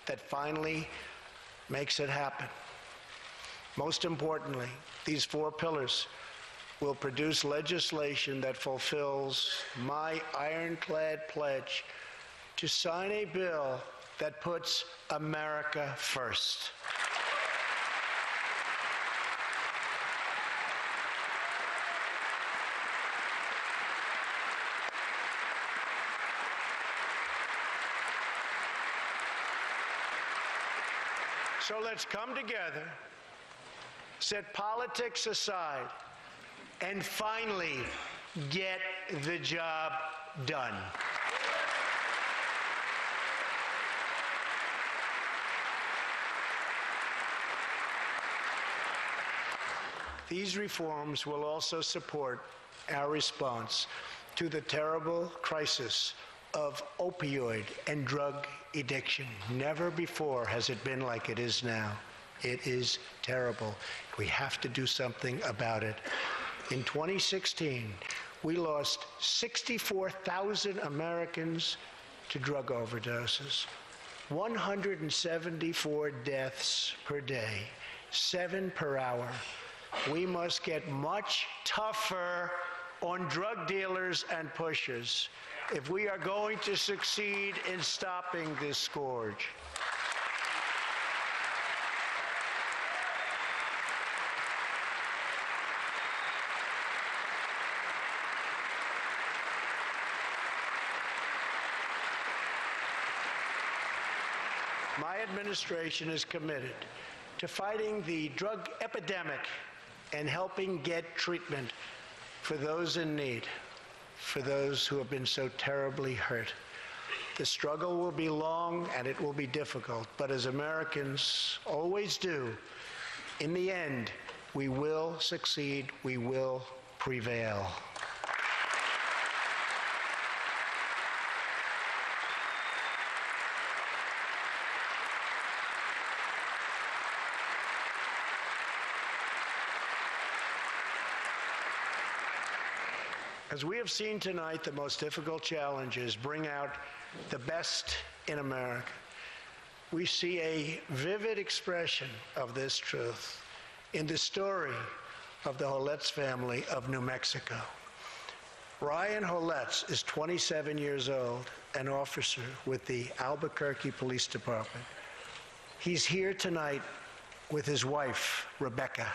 that finally makes it happen. Most importantly, these four pillars will produce legislation that fulfills my ironclad pledge to sign a bill that puts America first. So let's come together, set politics aside, and finally get the job done. These reforms will also support our response to the terrible crisis of opioid and drug addiction. Never before has it been like it is now. It is terrible. We have to do something about it. In 2016, we lost 64,000 Americans to drug overdoses, 174 deaths per day, 7 per hour. We must get much tougher on drug dealers and pushers if we are going to succeed in stopping this scourge. My administration is committed to fighting the drug epidemic and helping get treatment for those in need, for those who have been so terribly hurt. The struggle will be long and it will be difficult, but as Americans always do, in the end, we will succeed, we will prevail. As we have seen tonight, the most difficult challenges bring out the best in America. We see a vivid expression of this truth in the story of the Holetz family of New Mexico. Ryan Holetz is 27 years old, an officer with the Albuquerque Police Department. He's here tonight with his wife, Rebecca.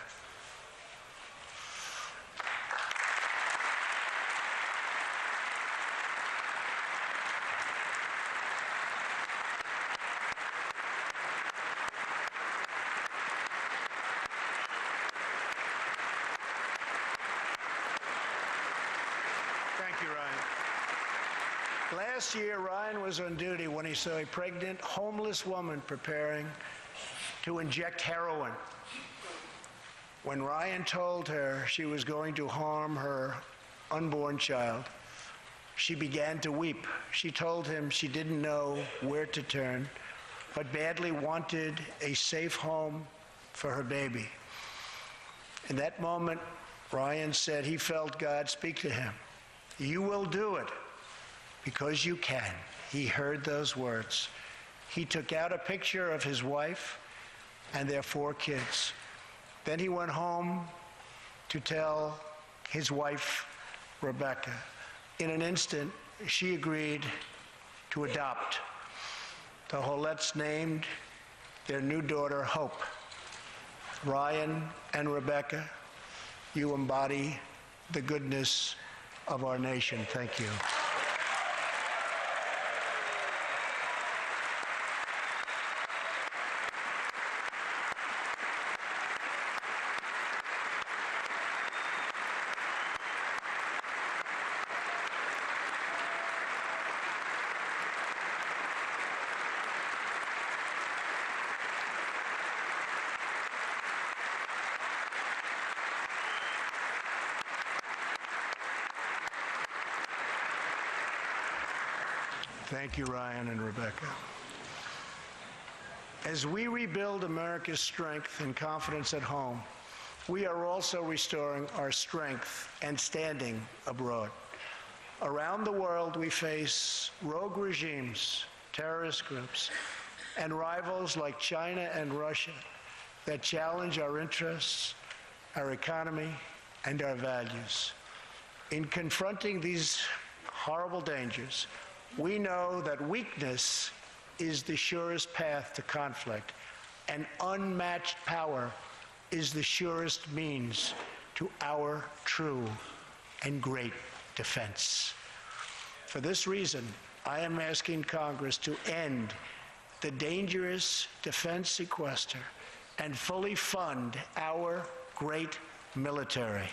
Last year, Ryan was on duty when he saw a pregnant, homeless woman preparing to inject heroin. When Ryan told her she was going to harm her unborn child, she began to weep. She told him she didn't know where to turn, but badly wanted a safe home for her baby. In that moment, Ryan said he felt God speak to him. "You will do it. Because you can." He heard those words. He took out a picture of his wife and their 4 kids. Then he went home to tell his wife, Rebecca. In an instant, she agreed to adopt. The Holetz named their new daughter Hope. Ryan and Rebecca, you embody the goodness of our nation. Thank you. Thank you, Ryan and Rebecca. As we rebuild America's strength and confidence at home, we are also restoring our strength and standing abroad. Around the world, we face rogue regimes, terrorist groups, and rivals like China and Russia that challenge our interests, our economy, and our values. In confronting these horrible dangers, we know that weakness is the surest path to conflict, and unmatched power is the surest means to our true and great defense. For this reason, I am asking Congress to end the dangerous defense sequester and fully fund our great military.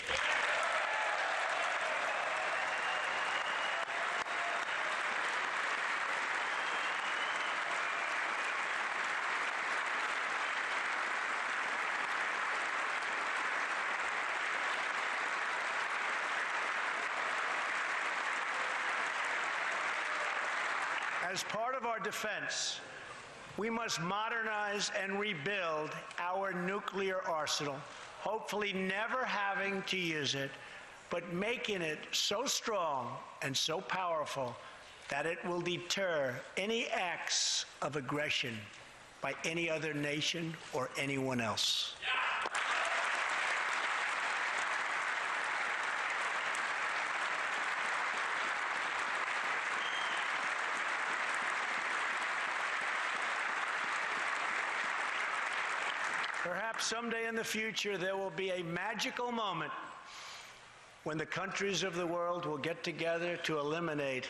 As part of our defense, we must modernize and rebuild our nuclear arsenal, hopefully never having to use it, but making it so strong and so powerful that it will deter any acts of aggression by any other nation or anyone else. Perhaps someday in the future there will be a magical moment when the countries of the world will get together to eliminate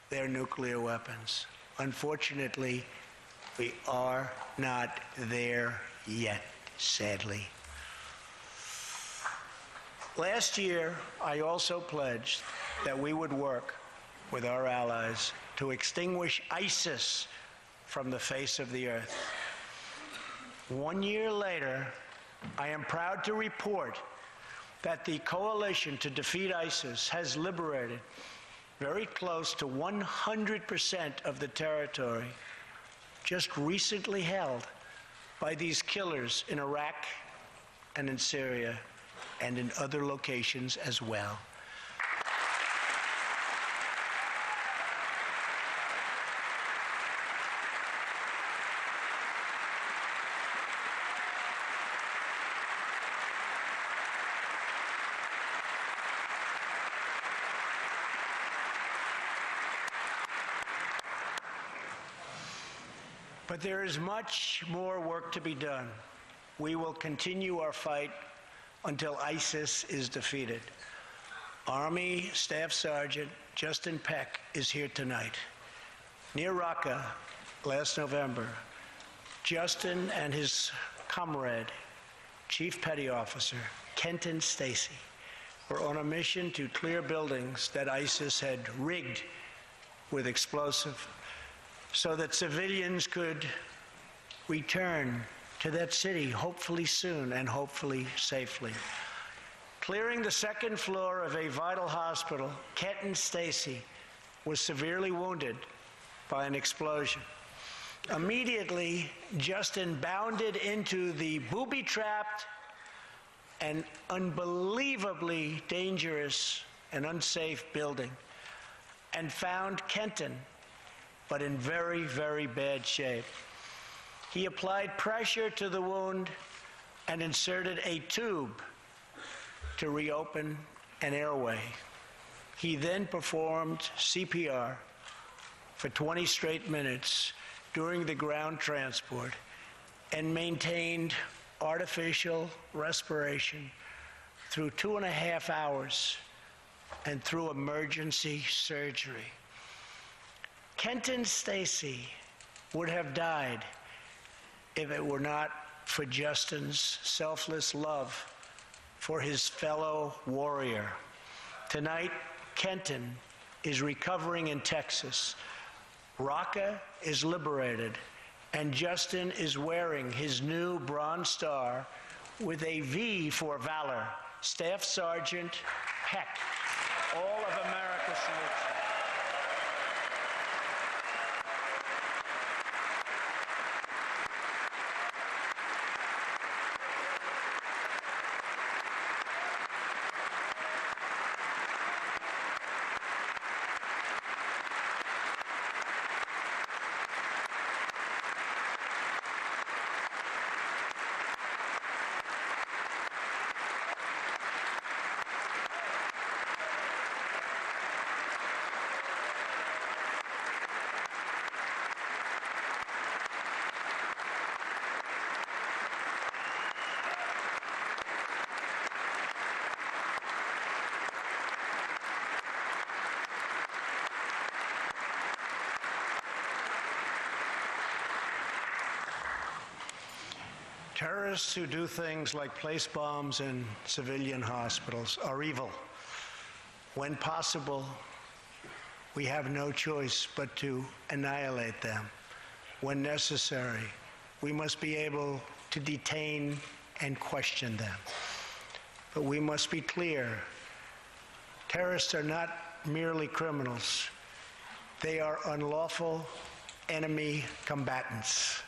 their nuclear weapons. Unfortunately, we are not there yet, sadly. Last year, I also pledged that we would work with our allies to extinguish ISIS from the face of the earth. 1 year later, I am proud to report that the coalition to defeat ISIS has liberated very close to 100% of the territory just recently held by these killers in Iraq and in Syria and in other locations as well. But there is much more work to be done. We will continue our fight until ISIS is defeated. Army Staff Sergeant Justin Peck is here tonight. Near Raqqa last November, Justin and his comrade, Chief Petty Officer Kenton Stacy, were on a mission to clear buildings that ISIS had rigged with explosive so that civilians could return to that city, hopefully soon and hopefully safely. Clearing the second floor of a vital hospital, Kenton Stacy was severely wounded by an explosion. Immediately, Justin bounded into the booby-trapped and unbelievably dangerous and unsafe building and found Kenton, but in very, very bad shape. He applied pressure to the wound and inserted a tube to reopen an airway. He then performed CPR for 20 straight minutes during the ground transport and maintained artificial respiration through 2.5 hours and through emergency surgery. Kenton Stacy would have died if it were not for Justin's selfless love for his fellow warrior. Tonight, Kenton is recovering in Texas. Raqqa is liberated, and Justin is wearing his new Bronze Star with a V for valor. Staff Sergeant Peck, all of America salutes you. Terrorists who do things like place bombs in civilian hospitals are evil. When possible, we have no choice but to annihilate them. When necessary, we must be able to detain and question them. But we must be clear, terrorists are not merely criminals. They are unlawful enemy combatants.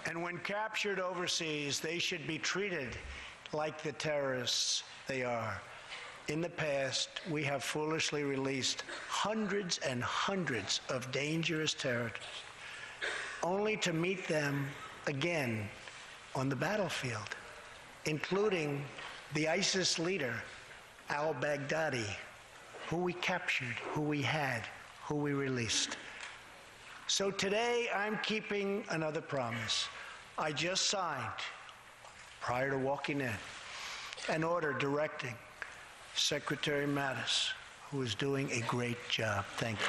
And when captured overseas, they should be treated like the terrorists they are. In the past, we have foolishly released hundreds and hundreds of dangerous terrorists, only to meet them again on the battlefield, including the ISIS leader, al-Baghdadi, who we captured, who we had, who we released. So today, I'm keeping another promise. I just signed, prior to walking in, an order directing Secretary Mattis, who is doing a great job. Thank you.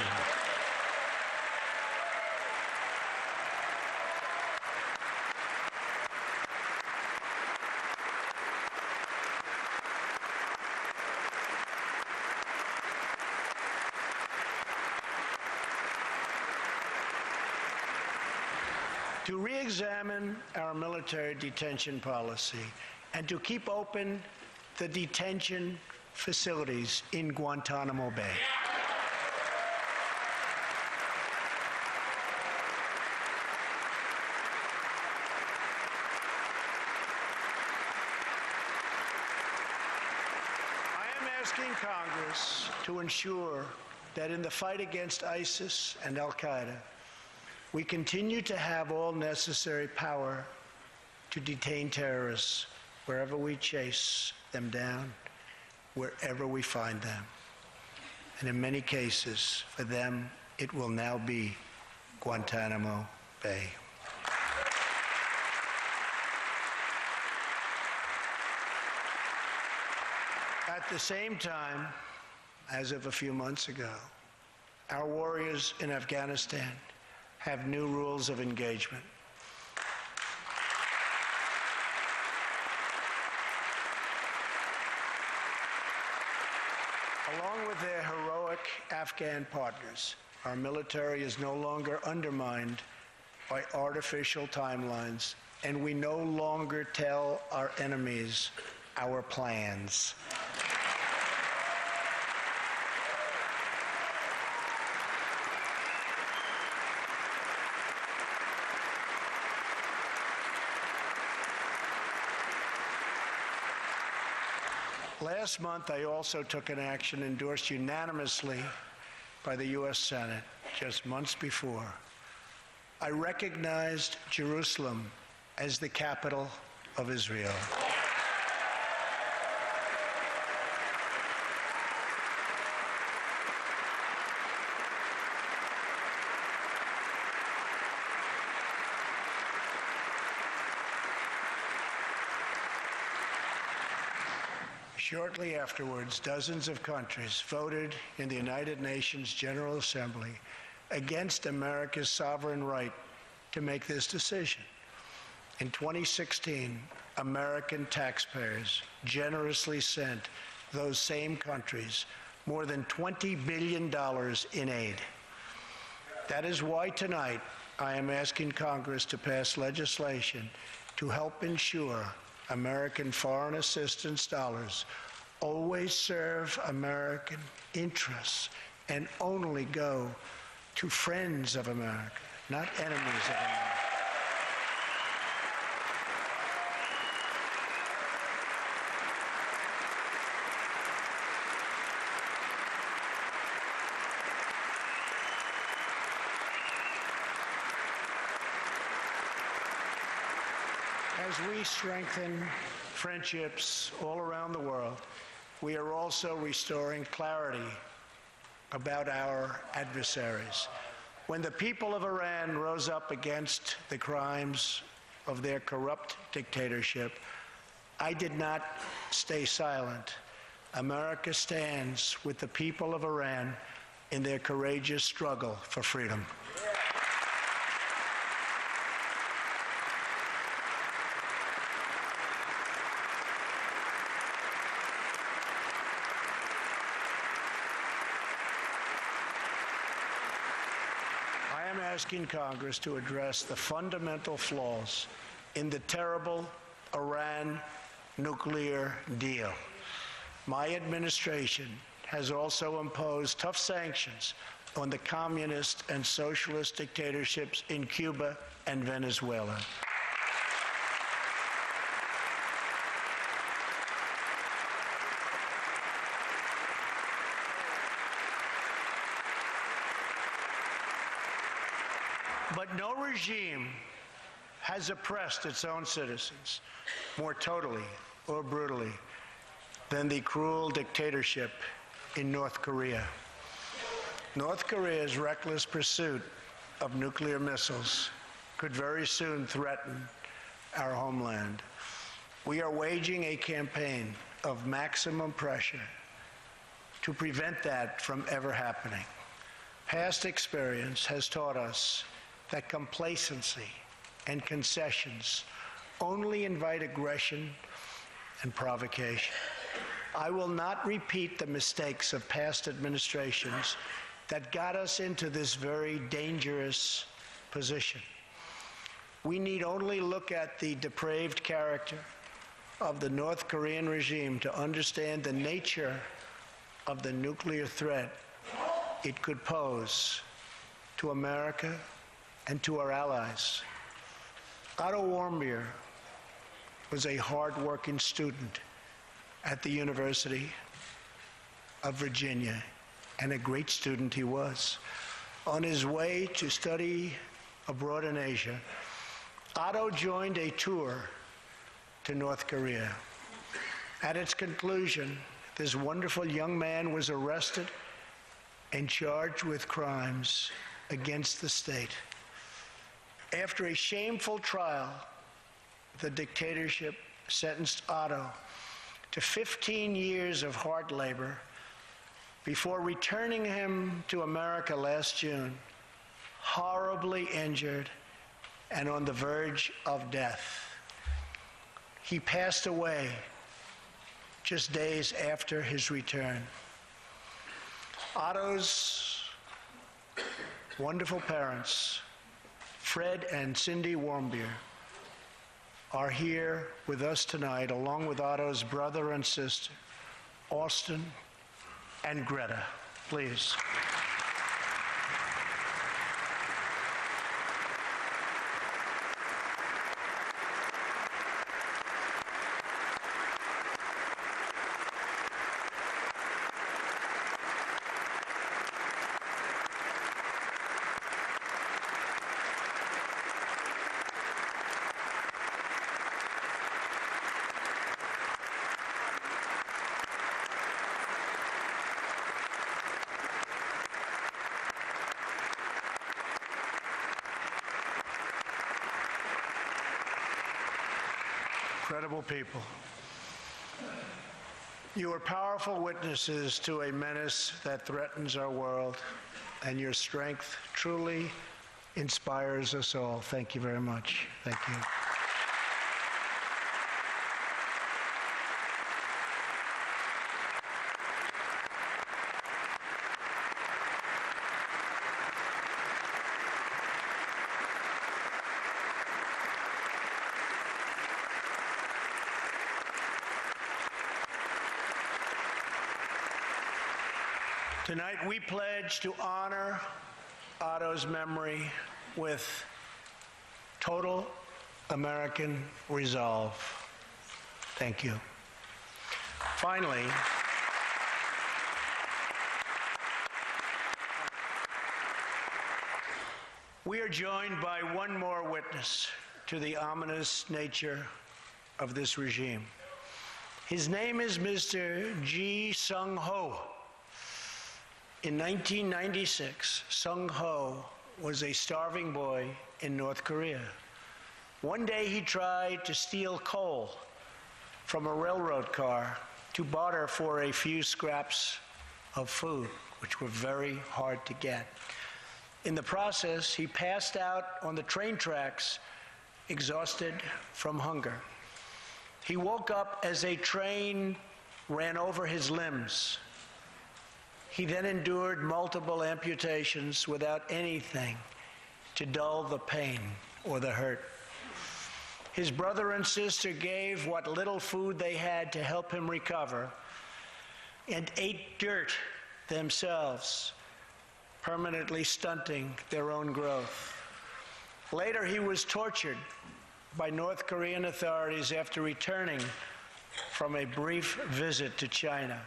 To re-examine our military detention policy and to keep open the detention facilities in Guantanamo Bay. I am asking Congress to ensure that in the fight against ISIS and al-Qaeda, we continue to have all necessary power to detain terrorists wherever we chase them down, wherever we find them. And in many cases, for them, it will now be Guantanamo Bay. At the same time, as of a few months ago, our warriors in Afghanistan have new rules of engagement. Along with their heroic Afghan partners, our military is no longer undermined by artificial timelines, and we no longer tell our enemies our plans. Last month, I also took an action endorsed unanimously by the U.S. Senate just months before. I recognized Jerusalem as the capital of Israel. Shortly afterwards, dozens of countries voted in the United Nations General Assembly against America's sovereign right to make this decision. In 2016, American taxpayers generously sent those same countries more than $20 billion in aid. That is why tonight I am asking Congress to pass legislation to help ensure American foreign assistance dollars always serve American interests and only go to friends of America, not enemies of America. As we strengthen friendships all around the world, we are also restoring clarity about our adversaries. When the people of Iran rose up against the crimes of their corrupt dictatorship, I did not stay silent. America stands with the people of Iran in their courageous struggle for freedom. I am asking Congress to address the fundamental flaws in the terrible Iran nuclear deal. My administration has also imposed tough sanctions on the communist and socialist dictatorships in Cuba and Venezuela. But no regime has oppressed its own citizens more totally or brutally than the cruel dictatorship in North Korea. North Korea's reckless pursuit of nuclear missiles could very soon threaten our homeland. We are waging a campaign of maximum pressure to prevent that from ever happening. Past experience has taught us that complacency and concessions only invite aggression and provocation. I will not repeat the mistakes of past administrations that got us into this very dangerous position. We need only look at the depraved character of the North Korean regime to understand the nature of the nuclear threat it could pose to America and to our allies. Otto Warmbier was a hard-working student at the University of Virginia, and a great student he was. On his way to study abroad in Asia, Otto joined a tour to North Korea. At its conclusion, this wonderful young man was arrested and charged with crimes against the state. After a shameful trial, the dictatorship sentenced Otto to 15 years of hard labor before returning him to America last June, horribly injured and on the verge of death. He passed away just days after his return. Otto's wonderful parents, Fred and Cindy Warmbier, are here with us tonight, along with Otto's brother and sister, Austin and Greta. Please. Incredible people. You are powerful witnesses to a menace that threatens our world, and your strength truly inspires us all. Thank you very much. Thank you. Tonight, we pledge to honor Otto's memory with total American resolve. Thank you. Finally, we are joined by one more witness to the ominous nature of this regime. His name is Mr. Ji Sung Ho. In 1996, Sung Ho was a starving boy in North Korea. One day he tried to steal coal from a railroad car to barter for a few scraps of food, which were very hard to get. In the process, he passed out on the train tracks, exhausted from hunger. He woke up as a train ran over his limbs. He then endured multiple amputations without anything to dull the pain or the hurt. His brother and sister gave what little food they had to help him recover and ate dirt themselves, permanently stunting their own growth. Later, he was tortured by North Korean authorities after returning from a brief visit to China.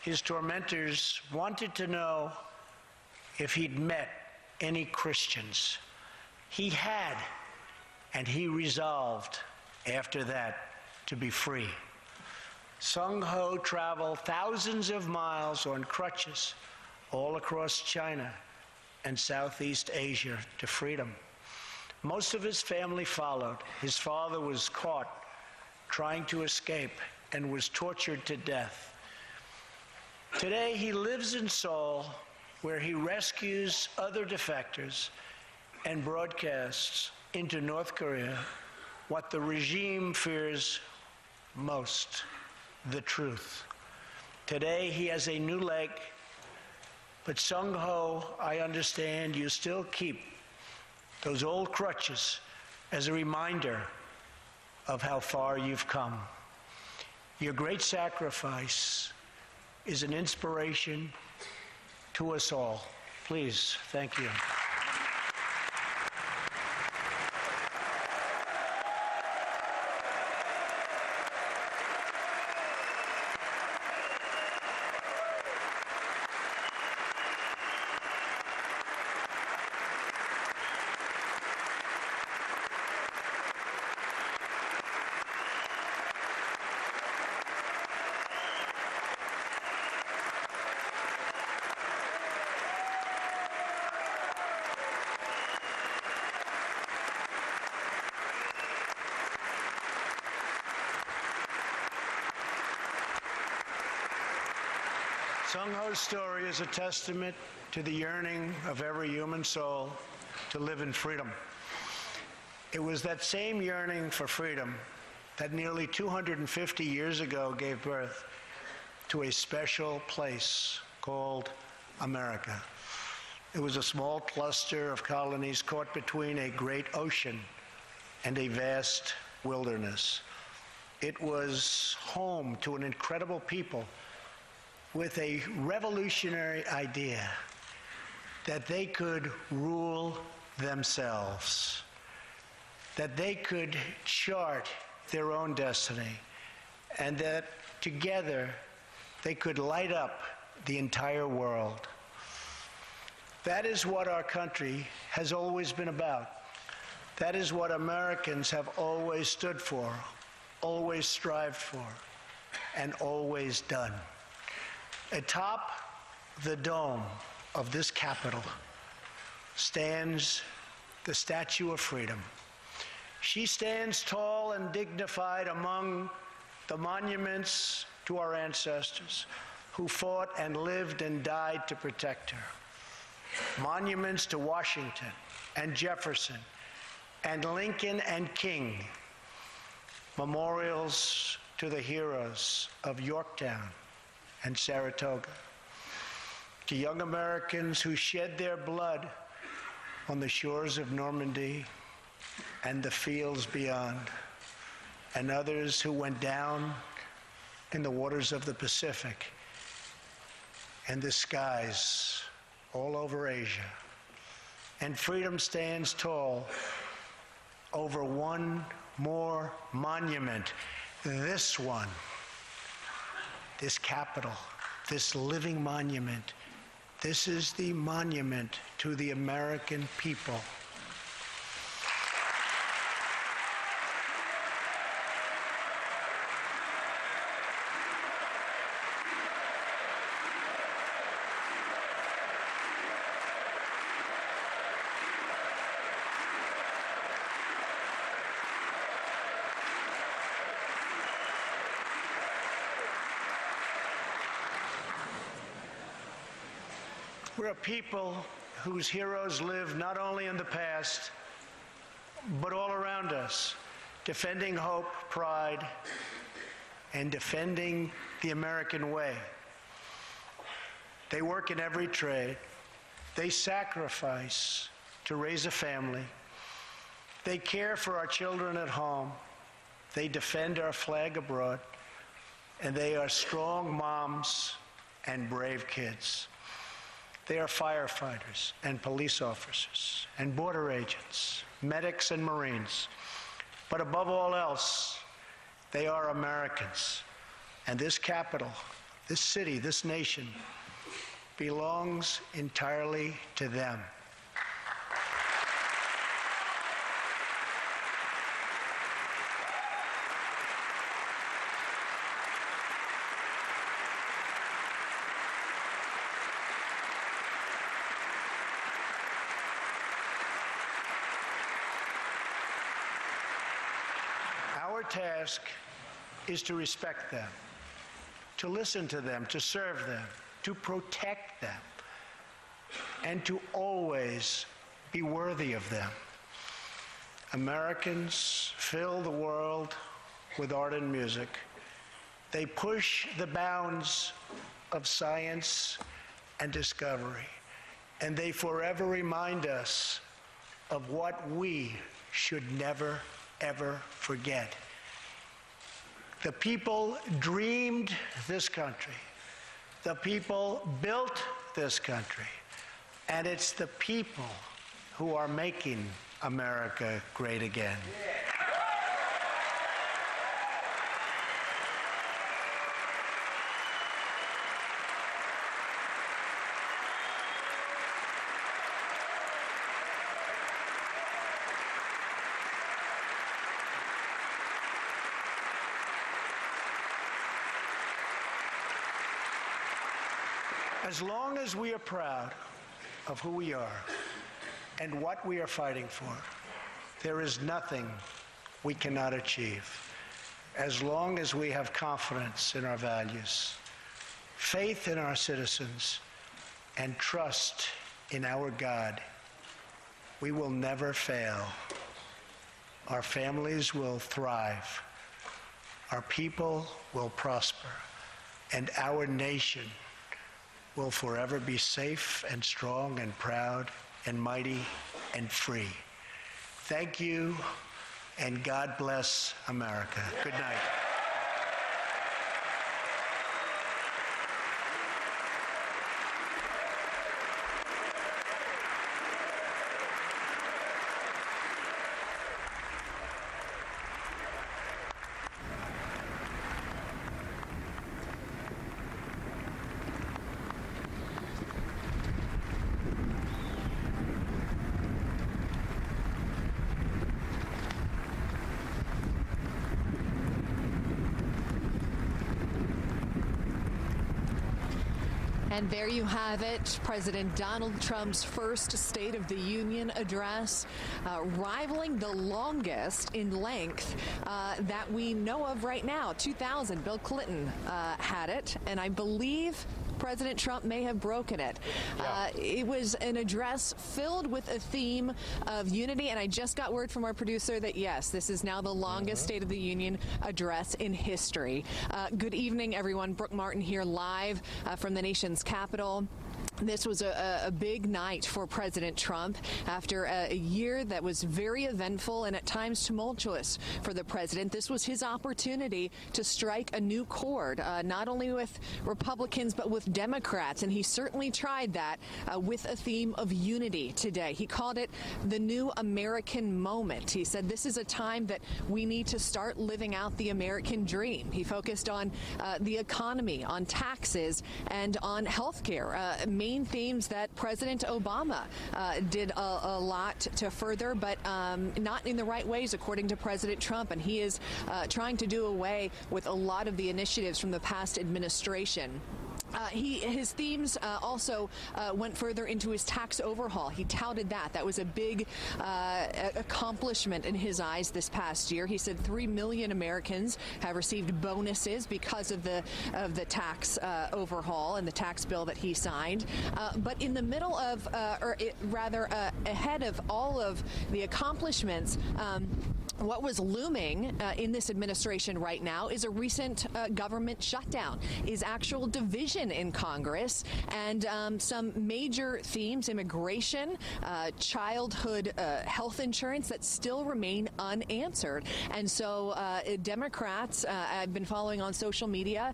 His tormentors wanted to know if he'd met any Christians. He had, and he resolved after that to be free. Sung Ho traveled thousands of miles on crutches all across China and Southeast Asia to freedom. Most of his family followed. His father was caught trying to escape and was tortured to death. Today, he lives in Seoul, where he rescues other defectors and broadcasts into North Korea what the regime fears most: the truth. Today, he has a new leg, but Sung Ho, I understand you still keep those old crutches as a reminder of how far you've come. Your great sacrifice is an inspiration to us all. Please, thank you. Sung Ho's story is a testament to the yearning of every human soul to live in freedom. It was that same yearning for freedom that nearly 250 years ago gave birth to a special place called America. It was a small cluster of colonies caught between a great ocean and a vast wilderness. It was home to an incredible people with a revolutionary idea that they could rule themselves, that they could chart their own destiny, and that together they could light up the entire world. That is what our country has always been about. That is what Americans have always stood for, always strived for, and always done. Atop the dome of this Capitol stands the Statue of Freedom. She stands tall and dignified among the monuments to our ancestors who fought and lived and died to protect her. Monuments to Washington and Jefferson and Lincoln and King. Memorials to the heroes of Yorktown and Saratoga, to young Americans who shed their blood on the shores of Normandy and the fields beyond, and others who went down in the waters of the Pacific and the skies all over Asia. And freedom stands tall over one more monument, this one. This Capitol, this living monument, this is the monument to the American people. We're a people whose heroes live not only in the past, but all around us, defending hope, pride, and defending the American way. They work in every trade. They sacrifice to raise a family. They care for our children at home. They defend our flag abroad. And they are strong moms and brave kids. They are firefighters and police officers and border agents, medics and Marines. But above all else, they are Americans. And this capital, this city, this nation belongs entirely to them. Our task is to respect them, to listen to them, to serve them, to protect them, and to always be worthy of them. Americans fill the world with art and music. They push the bounds of science and discovery, and they forever remind us of what we should never, ever forget. The people dreamed this country. The people built this country. And it's the people who are making America great again. As long as we are proud of who we are and what we are fighting for, there is nothing we cannot achieve. As long as we have confidence in our values, faith in our citizens, and trust in our God, we will never fail. Our families will thrive. Our people will prosper. And our nation will forever be safe and strong and proud and mighty and free. Thank you, and God bless America. Good night. And there you have it, President Donald Trump's first State of the Union address, rivaling the longest in length that we know of right now. 2000, Bill Clinton had it, and I believe President Trump may have broken it. Yeah. It was an address filled with a theme of unity, and I just got word from our producer that, yes, this is now the longest State of the Union address in history. Good evening, everyone. Brooke Martin here live from the nation's capital. This was a big night for President Trump after a year that was very eventful and at times tumultuous for the president. This was his opportunity to strike a new chord, not only with Republicans but with Democrats, and he certainly tried that with a theme of unity today. He called it the new American moment. He said this is a time that we need to start living out the American dream. He focused on the economy, on taxes, and on health care. Main themes that President Obama did a lot to further, but not in the right ways, according to President Trump. And he is trying to do away with a lot of the initiatives from the past administration. His themes also went further into his tax overhaul. He touted that. That was a big accomplishment in his eyes this past year. He said 3 million Americans have received bonuses because of the tax overhaul and the tax bill that he signed. But in the middle of, ahead of all of the accomplishments, what was looming in this administration right now is a recent government shutdown, is actual division in Congress, and some major themes: immigration, childhood health insurance, that still remain unanswered. And so Democrats, I've been following on social media,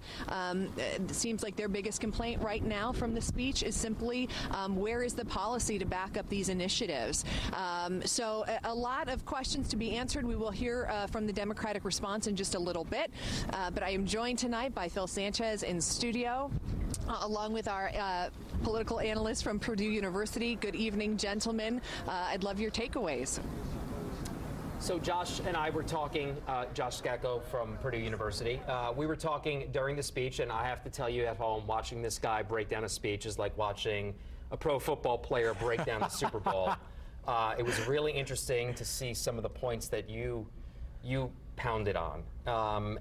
it seems like their biggest complaint right now from the speech is simply where is the policy to back up these initiatives? So a lot of questions to be answered. We will hear from the Democratic response in just a little bit. But I am joined tonight by Phil Sanchez in studio, along with our political analyst from Purdue University. Good evening, gentlemen. I'd love your takeaways. So Josh and I were talking, Josh Skacko from Purdue University. We were talking during the speech, and I have to tell you at home, watching this guy break down a speech is like watching a pro football player break down the Super Bowl. It was really interesting to see some of the points that you pounded on.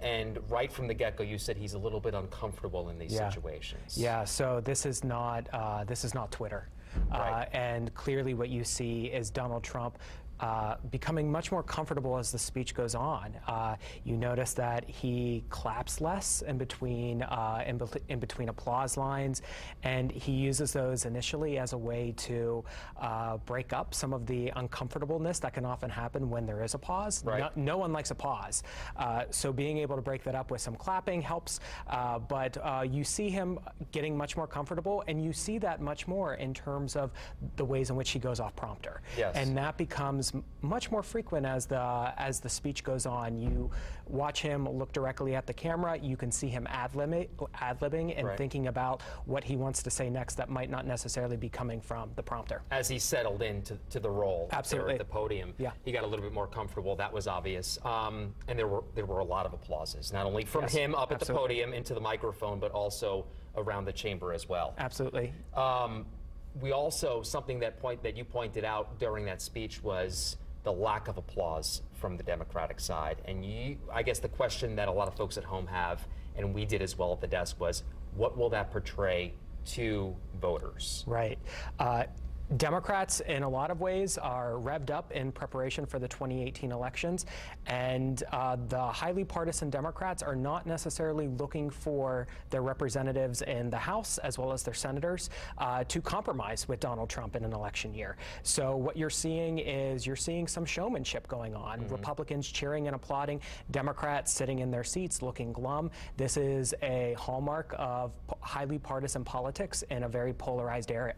And right from the get-go, you said he's a little bit uncomfortable in these situations. Yeah, so this is not Twitter. Right. And clearly what you see is Donald Trump becoming much more comfortable as the speech goes on. You notice that he claps less in between applause lines, and he uses those initially as a way to break up some of the uncomfortableness that can often happen when there is a pause. Right. No one likes a pause, so being able to break that up with some clapping helps. But you see him getting much more comfortable, and you see that much more in terms of the ways in which he goes off prompter. Yes. And that becomes much more frequent as the speech goes on. You watch him look directly at the camera. You can see him ad-libbing and right. thinking about what he wants to say next that might not necessarily be coming from the prompter. As he settled into the role Absolutely. there at the podium, Yeah. he got a little bit more comfortable. That was obvious. And there were a lot of applauses, not only from Yes, him up at the absolutely. podium into the microphone, but also around the chamber as well. Absolutely. We also, something that you pointed out during that speech was the lack of applause from the Democratic side. And I guess the question that a lot of folks at home have, and we did as well at the desk, was what will that portray to voters? Right. Democrats, in a lot of ways, are revved up in preparation for the 2018 elections, and the highly partisan Democrats are not necessarily looking for their representatives in the House, as well as their senators, to compromise with Donald Trump in an election year. So what you're seeing is some showmanship going on. Mm-hmm. Republicans cheering and applauding, Democrats sitting in their seats looking glum. This is a hallmark of highly partisan politics in a very polarized era.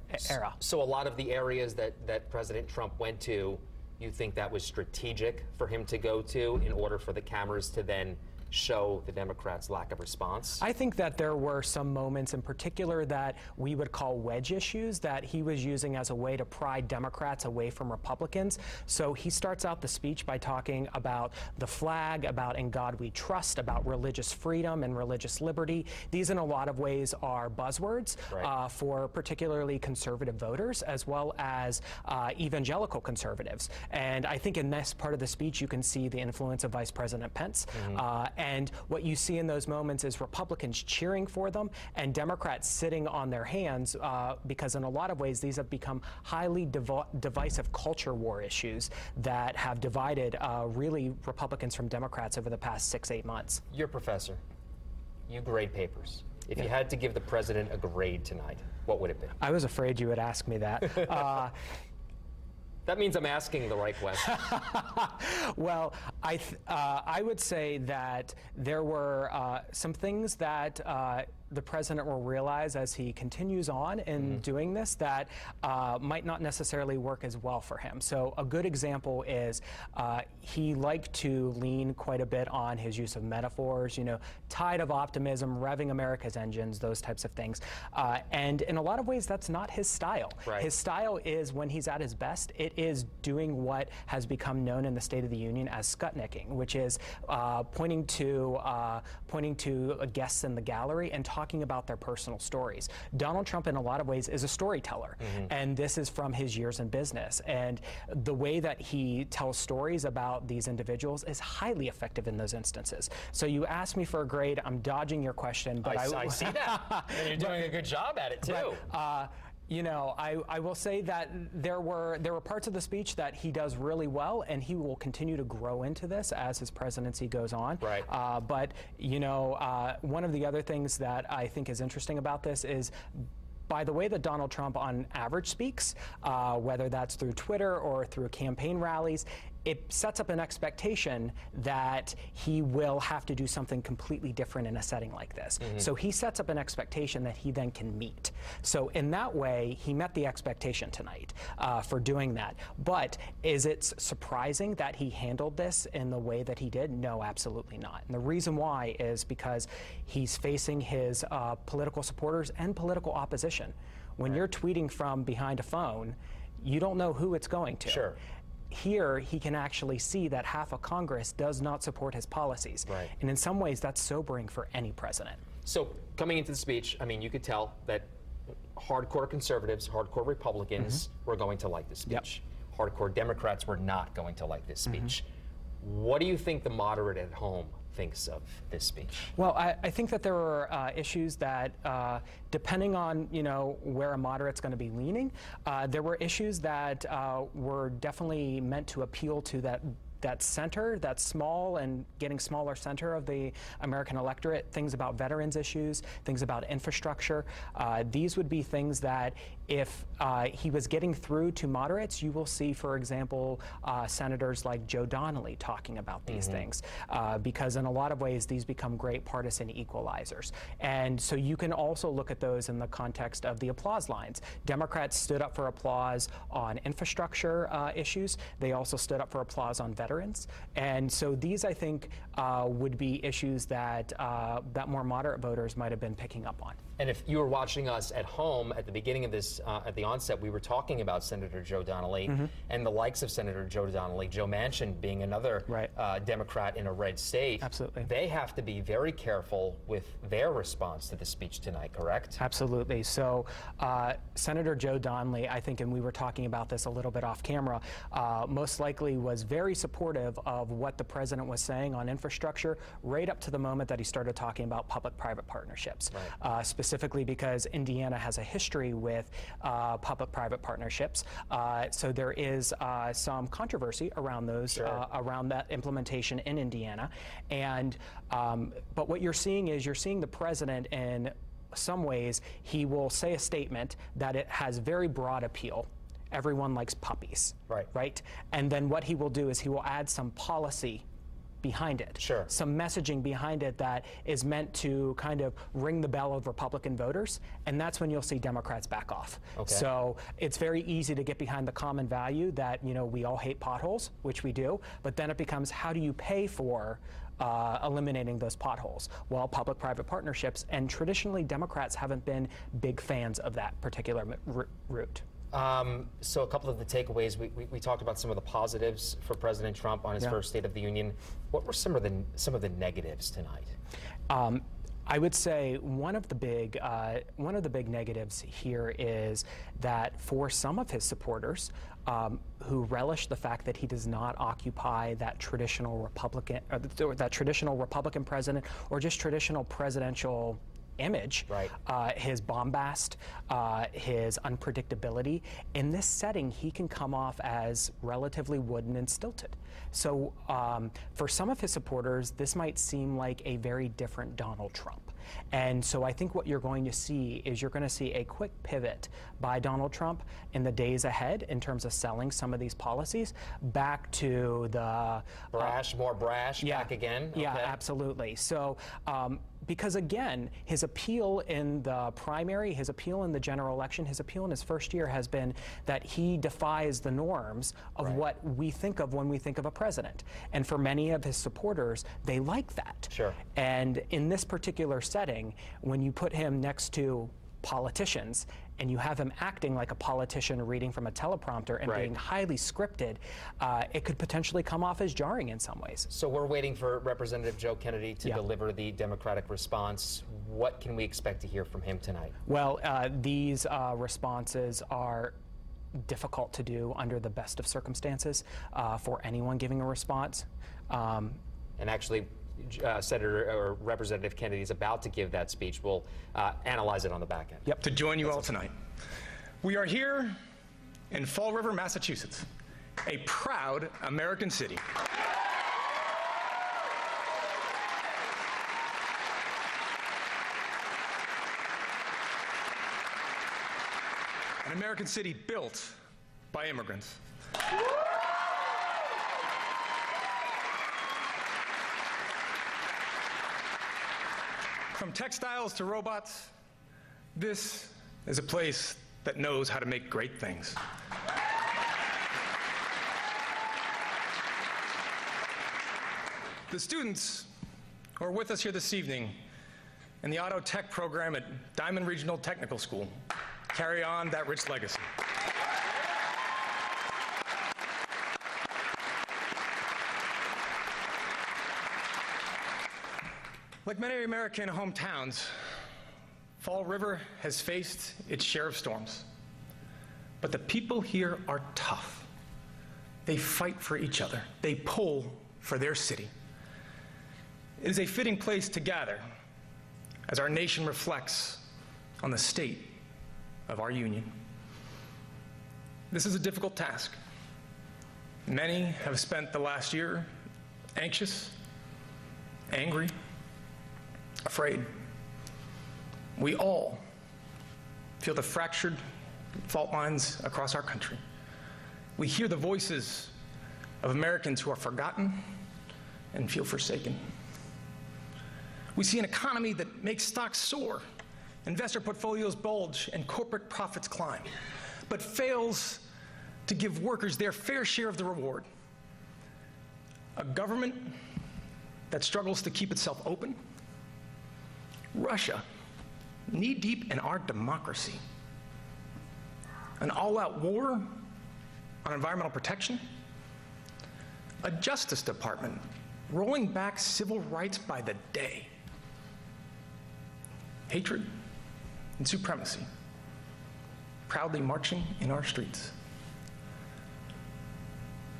So a lot of the areas that President Trump went to, you think that was strategic for him to go to in order for the cameras to then show the Democrats' lack of response? I think that there were some moments in particular that we would call wedge issues that he was using as a way to pry Democrats away from Republicans. So he starts out the speech by talking about the flag, about "In God We Trust," about religious freedom and religious liberty. These in a lot of ways are buzzwords right. For particularly conservative voters as well as evangelical conservatives. And I think in this part of the speech you can see the influence of Vice President Pence. Mm-hmm. And what you see in those moments is Republicans cheering for them and Democrats sitting on their hands because in a lot of ways these have become highly divisive culture war issues that have divided really Republicans from Democrats over the past 6-8 months. You're a professor. You grade papers. If you had to give the president a grade tonight, what would it be? I was afraid you would ask me that. That means I'm asking the right question. Well, I would say that there were some things that the president will realize as he continues on in doing this that might not necessarily work as well for him. So a good example is he liked to lean quite a bit on his use of metaphors, tide of optimism, revving America's engines, those types of things. And in a lot of ways, that's not his style. Right. His style is, when he's at his best, it is doing what has become known in the State of the Union as Sputniking, which is pointing to guests in the gallery and talking about their personal stories. Donald Trump, in a lot of ways, is a storyteller, and this is from his years in business. And the way that he tells stories about these individuals is highly effective in those instances. So you asked me for a grade. I'm dodging your question, but I see that. And you're doing a good job at it too. But, you know, I will say that there were parts of the speech that he does really well, and he will continue to grow into this as his presidency goes on. Right. But, you know, one of the other things that I think is interesting about this is, by the way that Donald Trump on average speaks, whether that's through Twitter or through campaign rallies, it sets up an expectation that he will have to do something completely different in a setting like this. So he sets up an expectation that he then can meet. So in that way, he met the expectation tonight for doing that. But is it surprising that he handled this in the way that he did? No, absolutely not. And the reason why is because he's facing his political supporters and political opposition. When you're tweeting from behind a phone, you don't know who it's going to. Sure. Here, he can actually see that half of Congress does not support his policies. Right. And in some ways, that's sobering for any president. So coming into the speech, I mean, you could tell that hardcore conservatives, hardcore Republicans were going to like this speech. Hardcore Democrats were not going to like this speech. What do you think the moderate at home thinks of this speech? Well, I think that there are issues that, depending on, you know, where a moderate's going to be leaning, there were issues that were definitely meant to appeal to that center, that small and getting smaller center of the American electorate, things about veterans issues, things about infrastructure. These would be things that if he was getting through to moderates, you will see, for example, senators like Joe Donnelly talking about these things, because in a lot of ways, these become great partisan equalizers. And so you can also look at those in the context of the applause lines. Democrats stood up for applause on infrastructure issues. They also stood up for applause on veterans. And so these, I think, would be issues that that more moderate voters might have been picking up on. And if you were watching us at home at the beginning of this, at the onset, we were talking about Senator Joe Donnelly and the likes of Senator Joe Donnelly, Joe Manchin being another Democrat in a red state. Absolutely. They have to be very careful with their response to the speech tonight, correct? Absolutely. So Senator Joe Donnelly, I think, and we were talking about this a little bit off camera, most likely was very supportive of what the president was saying on infrastructure right up to the moment that he started talking about public-private partnerships. Specifically because Indiana has a history with public-private partnerships. So there is some controversy around those, around that implementation in Indiana. And but what you're seeing is you're seeing the president in some ways, he will say a statement that it has very broad appeal. Everyone likes puppies, right? And then what he will do is he will add some policy behind it, some messaging behind it that is meant to kind of ring the bell of Republican voters, and that's when you'll see Democrats back off. So it's very easy to get behind the common value that, you know, we all hate potholes, which we do, but then it becomes, how do you pay for eliminating those potholes? Well, public-private partnerships, and traditionally Democrats haven't been big fans of that particular route. So a couple of the takeaways, we talked about some of the positives for President Trump on his first State of the Union. What were some of the negatives tonight? I would say one of the big negatives here is that for some of his supporters who relish the fact that he does not occupy that traditional Republican president or just traditional presidential image, his bombast, his unpredictability. In this setting, he can come off as relatively wooden and stilted. So for some of his supporters, this might seem like a very different Donald Trump. And so I think what you're going to see is you're going to see a quick pivot by Donald Trump in the days ahead in terms of selling some of these policies back to the more brash, back again. Yeah, absolutely. So because again, his appeal in the primary, his appeal in the general election, his appeal in his first year has been that he defies the norms of what we think of when we think of a president. And for many of his supporters, they like that. And in this particular setting, when you put him next to politicians, and you have him acting like a politician reading from a teleprompter and being highly scripted, it could potentially come off as jarring in some ways. So we're waiting for Representative Joe Kennedy to deliver the Democratic response. What can we expect to hear from him tonight? Well, these responses are difficult to do under the best of circumstances for anyone giving a response. And actually, Senator or Representative Kennedy is about to give that speech. We'll analyze it on the back end. To join you all tonight. We are here in Fall River, Massachusetts, a proud American city. An American city built by immigrants. From textiles to robots, this is a place that knows how to make great things. The students who are with us here this evening in the Auto Tech program at Diamond Regional Technical School carry on that rich legacy. Like many American hometowns, Fall River has faced its share of storms. But the people here are tough. They fight for each other. They pull for their city. It is a fitting place to gather as our nation reflects on the state of our union. This is a difficult task. Many have spent the last year anxious, angry, afraid. We all feel the fractured fault lines across our country. We hear the voices of Americans who are forgotten and feel forsaken. We see an economy that makes stocks soar, investor portfolios bulge, and corporate profits climb, but fails to give workers their fair share of the reward. A government that struggles to keep itself open. Russia, knee-deep in our democracy. An all-out war on environmental protection. A Justice Department rolling back civil rights by the day. Hatred and supremacy proudly marching in our streets.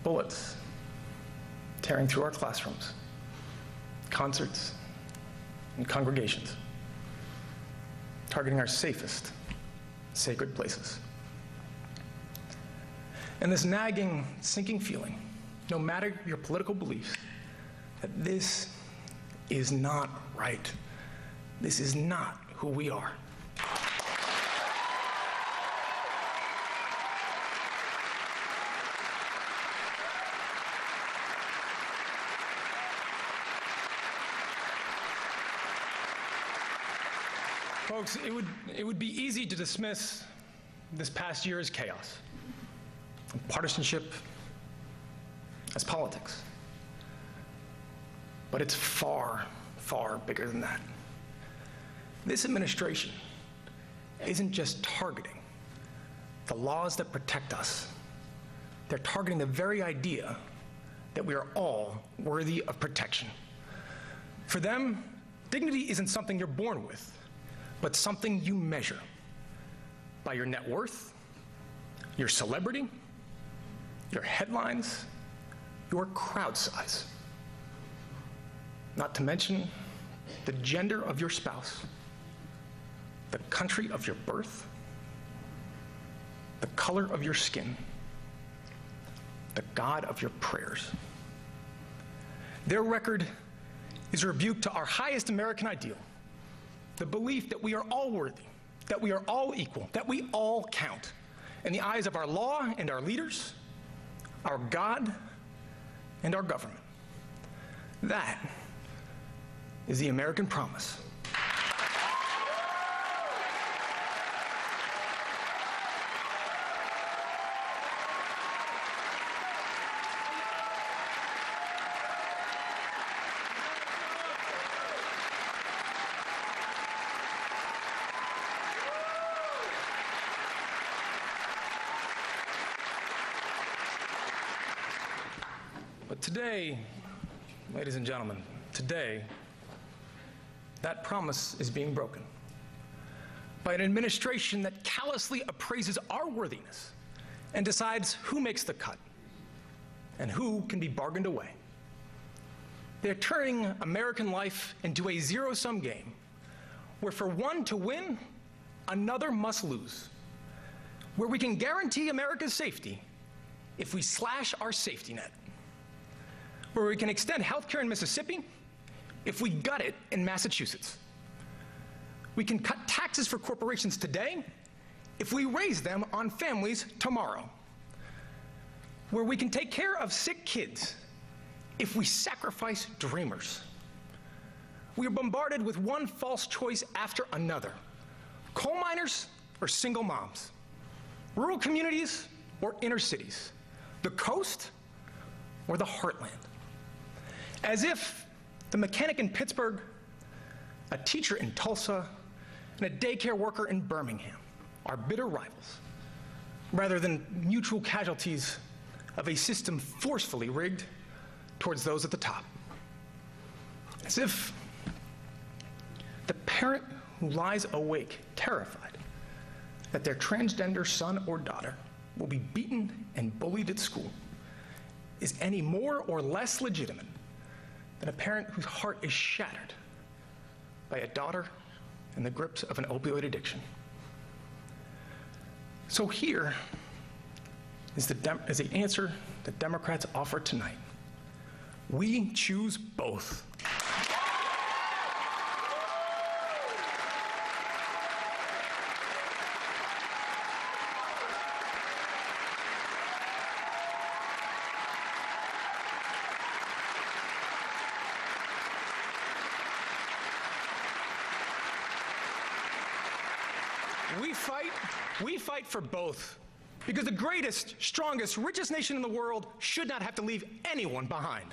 Bullets tearing through our classrooms, concerts, and congregations, targeting our safest, sacred places. And this nagging, sinking feeling, no matter your political beliefs, that this is not right. This is not who we are. Folks, it would be easy to dismiss this past year as chaos, partisanship as politics. But it's far, far bigger than that. This administration isn't just targeting the laws that protect us. They're targeting the very idea that we are all worthy of protection. For them, dignity isn't something you're born with, but something you measure by your net worth, your celebrity, your headlines, your crowd size. Not to mention the gender of your spouse, the country of your birth, the color of your skin, the God of your prayers. Their record is a rebuke to our highest American ideal, the belief that we are all worthy, that we are all equal, that we all count in the eyes of our law and our leaders, our God and our government. That is the American promise. But today, ladies and gentlemen, today, that promise is being broken by an administration that callously appraises our worthiness and decides who makes the cut and who can be bargained away. They're turning American life into a zero-sum game where for one to win, another must lose, where we can guarantee America's safety if we slash our safety net, where we can extend health care in Mississippi if we gut it in Massachusetts. We can cut taxes for corporations today if we raise them on families tomorrow, where we can take care of sick kids if we sacrifice dreamers. We are bombarded with one false choice after another: coal miners or single moms, rural communities or inner cities, the coast or the heartland. As if the mechanic in Pittsburgh, a teacher in Tulsa, and a daycare worker in Birmingham are bitter rivals, rather than mutual casualties of a system forcefully rigged towards those at the top. As if the parent who lies awake, terrified that their transgender son or daughter will be beaten and bullied at school, is any more or less legitimate than a parent whose heart is shattered by a daughter in the grips of an opioid addiction. So here is the answer that Democrats offer tonight. We choose both. We fight for both, because the greatest, strongest, richest nation in the world should not have to leave anyone behind.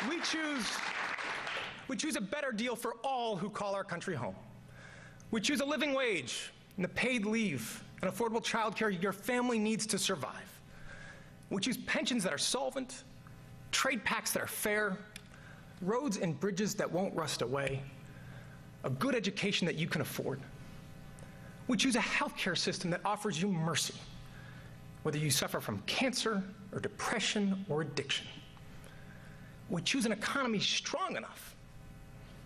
We choose a better deal for all who call our country home. We choose a living wage and the paid leave and affordable child care your family needs to survive. We choose pensions that are solvent, trade pacts that are fair, roads and bridges that won't rust away, a good education that you can afford. We choose a healthcare system that offers you mercy, whether you suffer from cancer or depression or addiction. We choose an economy strong enough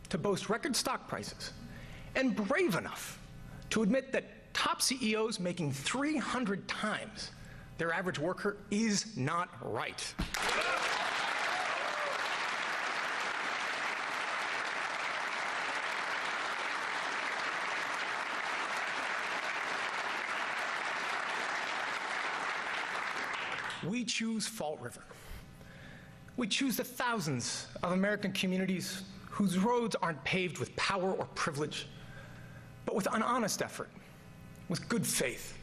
to boast record stock prices and brave enough to admit that top CEOs making 300 times their average worker is not right. We choose Fall River. We choose the thousands of American communities whose roads aren't paved with power or privilege, but with an honest effort, with good faith,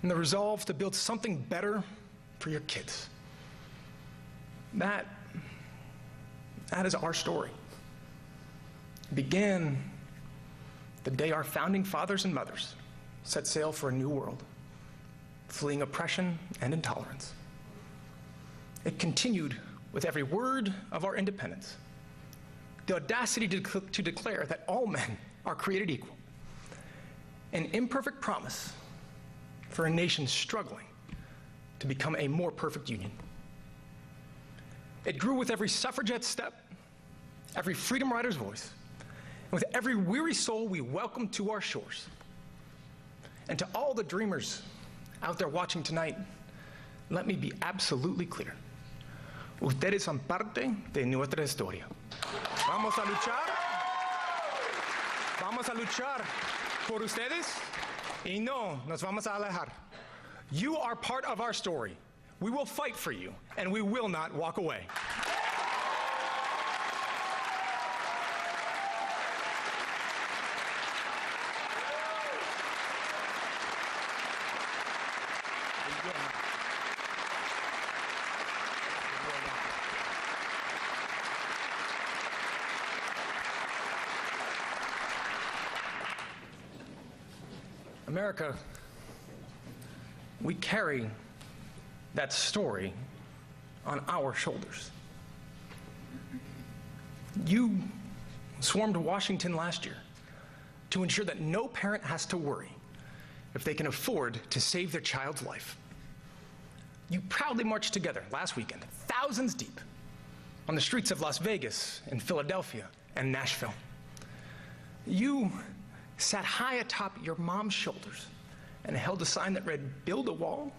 and the resolve to build something better for your kids. That is our story. It began the day our founding fathers and mothers set sail for a new world, fleeing oppression and intolerance. It continued with every word of our independence, the audacity to declare that all men are created equal, an imperfect promise for a nation struggling to become a more perfect union. It grew with every suffragette step, every freedom rider's voice, and with every weary soul we welcome to our shores. And to all the dreamers out there watching tonight, let me be absolutely clear. Ustedes son parte de nuestra historia. Vamos a luchar por ustedes y no nos vamos a alejar. You are part of our story. We will fight for you, and we will not walk away. We carry that story on our shoulders. You swarmed Washington last year to ensure that no parent has to worry if they can afford to save their child's life. You proudly marched together last weekend, thousands deep, on the streets of Las Vegas and Philadelphia and Nashville. You sat high atop your mom's shoulders and held a sign that read, "Build a wall,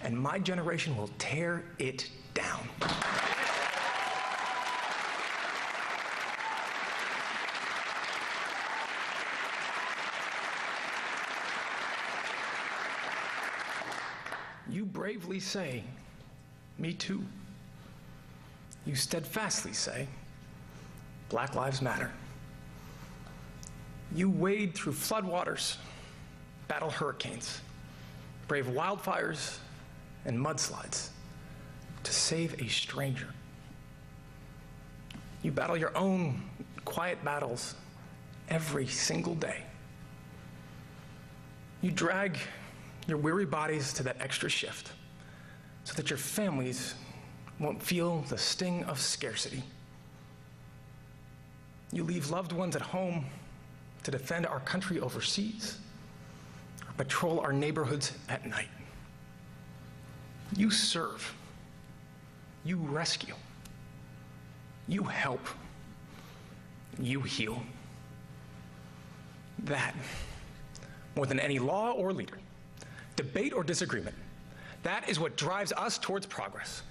and my generation will tear it down." You bravely say, "Me too." You steadfastly say, "Black Lives Matter." You wade through floodwaters, battle hurricanes, brave wildfires and mudslides to save a stranger. You battle your own quiet battles every single day. You drag your weary bodies to that extra shift so that your families won't feel the sting of scarcity. You leave loved ones at home to defend our country overseas or patrol our neighborhoods at night. You serve. You rescue. You help. You heal. That, more than any law or leader, debate or disagreement, that is what drives us towards progress.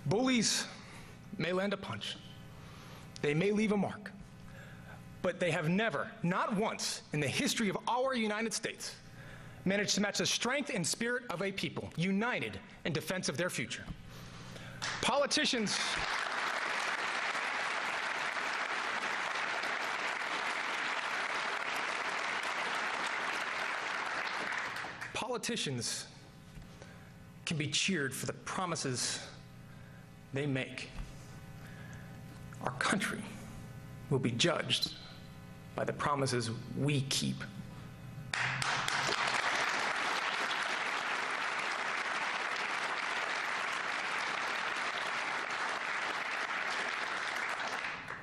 Bullies may land a punch. They may leave a mark. But they have never, not once, in the history of our United States, managed to match the strength and spirit of a people united in defense of their future. Politicians can be cheered for the promises they make. Our country will be judged by the promises we keep.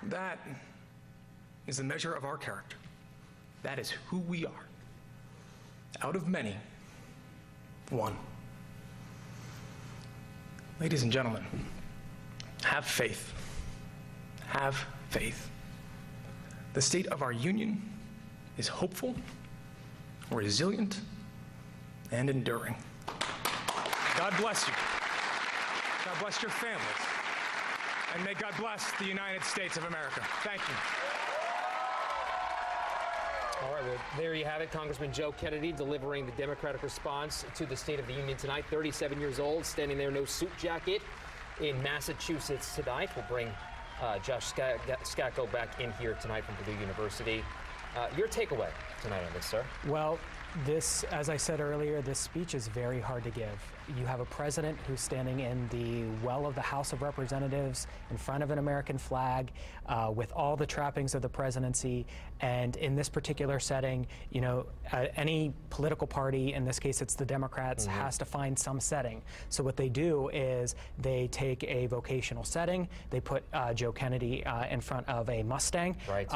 That is the measure of our character. That is who we are. Out of many, one. Ladies and gentlemen, have faith. Have faith. The state of our union is hopeful, resilient, and enduring. God bless you. God bless your families. And may God bless the United States of America. Thank you. All right, well, there you have it. Congressman Joe Kennedy delivering the Democratic response to the State of the Union tonight. 37 years old, standing there, no suit jacket, in Massachusetts tonight. We'll bring Josh Scacco back in here tonight from Purdue University. Your takeaway tonight on this, sir? Well, this, as I said earlier, this speech is very hard to give. You have a president who's standing in the well of the House of Representatives in front of an American flag with all the trappings of the presidency. And in this particular setting, you know, any political party, in this case it's the Democrats, has to find some setting. So what they do is they take a vocational setting, they put Joe Kennedy in front of a Mustang, right.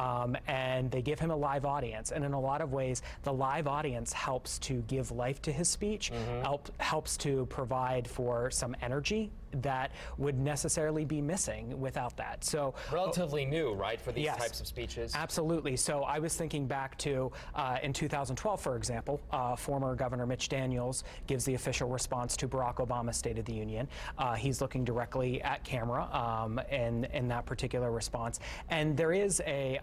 And they give him a live audience. And in a lot of ways, the live audience helps to give life to his speech, helps to provide for some energy that would necessarily be missing without that. So relatively new, right, for these types of speeches? Absolutely. So I was thinking back to in 2012, for example, former Governor Mitch Daniels gives the official response to Barack Obama's State of the Union. He's looking directly at camera in that particular response, and there is a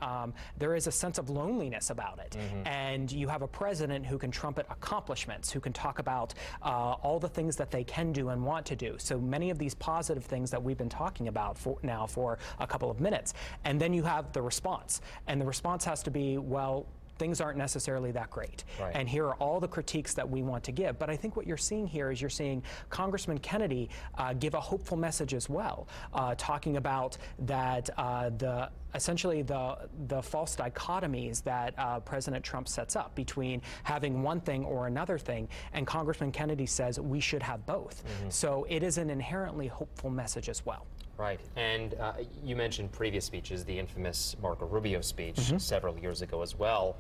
sense of loneliness about it. And you have a president who can trumpet accomplishments, who can talk about all the things that they can do and want to do. So many of these positive things that we've been talking about for a couple of minutes. And then you have the response. And the response has to be, well, things aren't necessarily that great. Right. And here are all the critiques that we want to give. But I think what you're seeing here is you're seeing Congressman Kennedy give a hopeful message as well, talking about that essentially the false dichotomies that President Trump sets up between having one thing or another thing, and Congressman Kennedy says we should have both. So it is an inherently hopeful message as well. Right, and you mentioned previous speeches, the infamous Marco Rubio speech several years ago as well.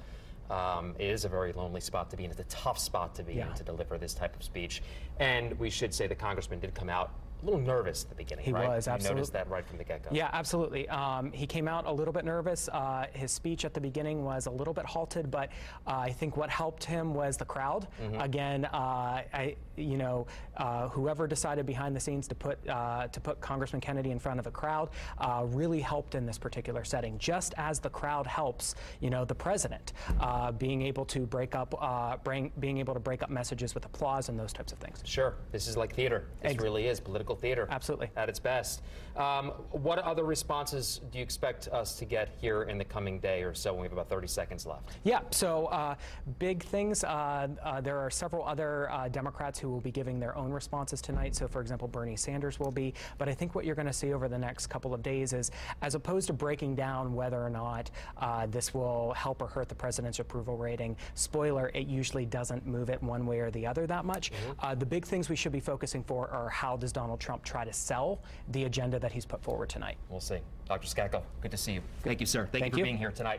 It is a very lonely spot to be in. It's a tough spot to be in to deliver this type of speech. And we should say the congressman did come out a little nervous at the beginning, He right? was, absolutely. You noticed that right from the get-go. Yeah, absolutely. He came out a little bit nervous. His speech at the beginning was a little bit halted, but I think what helped him was the crowd. Again, whoever decided behind the scenes to put Congressman Kennedy in front of the crowd really helped in this particular setting. Just as the crowd helps, the president being able to break up messages with applause and those types of things. Sure, this is like theater. This really is political theater. Absolutely. At its best. What other responses do you expect us to get here in the coming day or so when we have about 30 seconds left? Yeah, so big things. There are several other Democrats who will be giving their own responses tonight. So, for example, Bernie Sanders will be. But I think what you're going to see over the next couple of days is, as opposed to breaking down whether or not this will help or hurt the president's approval rating, spoiler, it usually doesn't move it one way or the other that much. The big things we should be focusing for are how does Donald Trump try to sell the agenda that he's put forward tonight. We'll see. Dr. Skacko, good to see you. Thank you, sir. Thank you for being here tonight.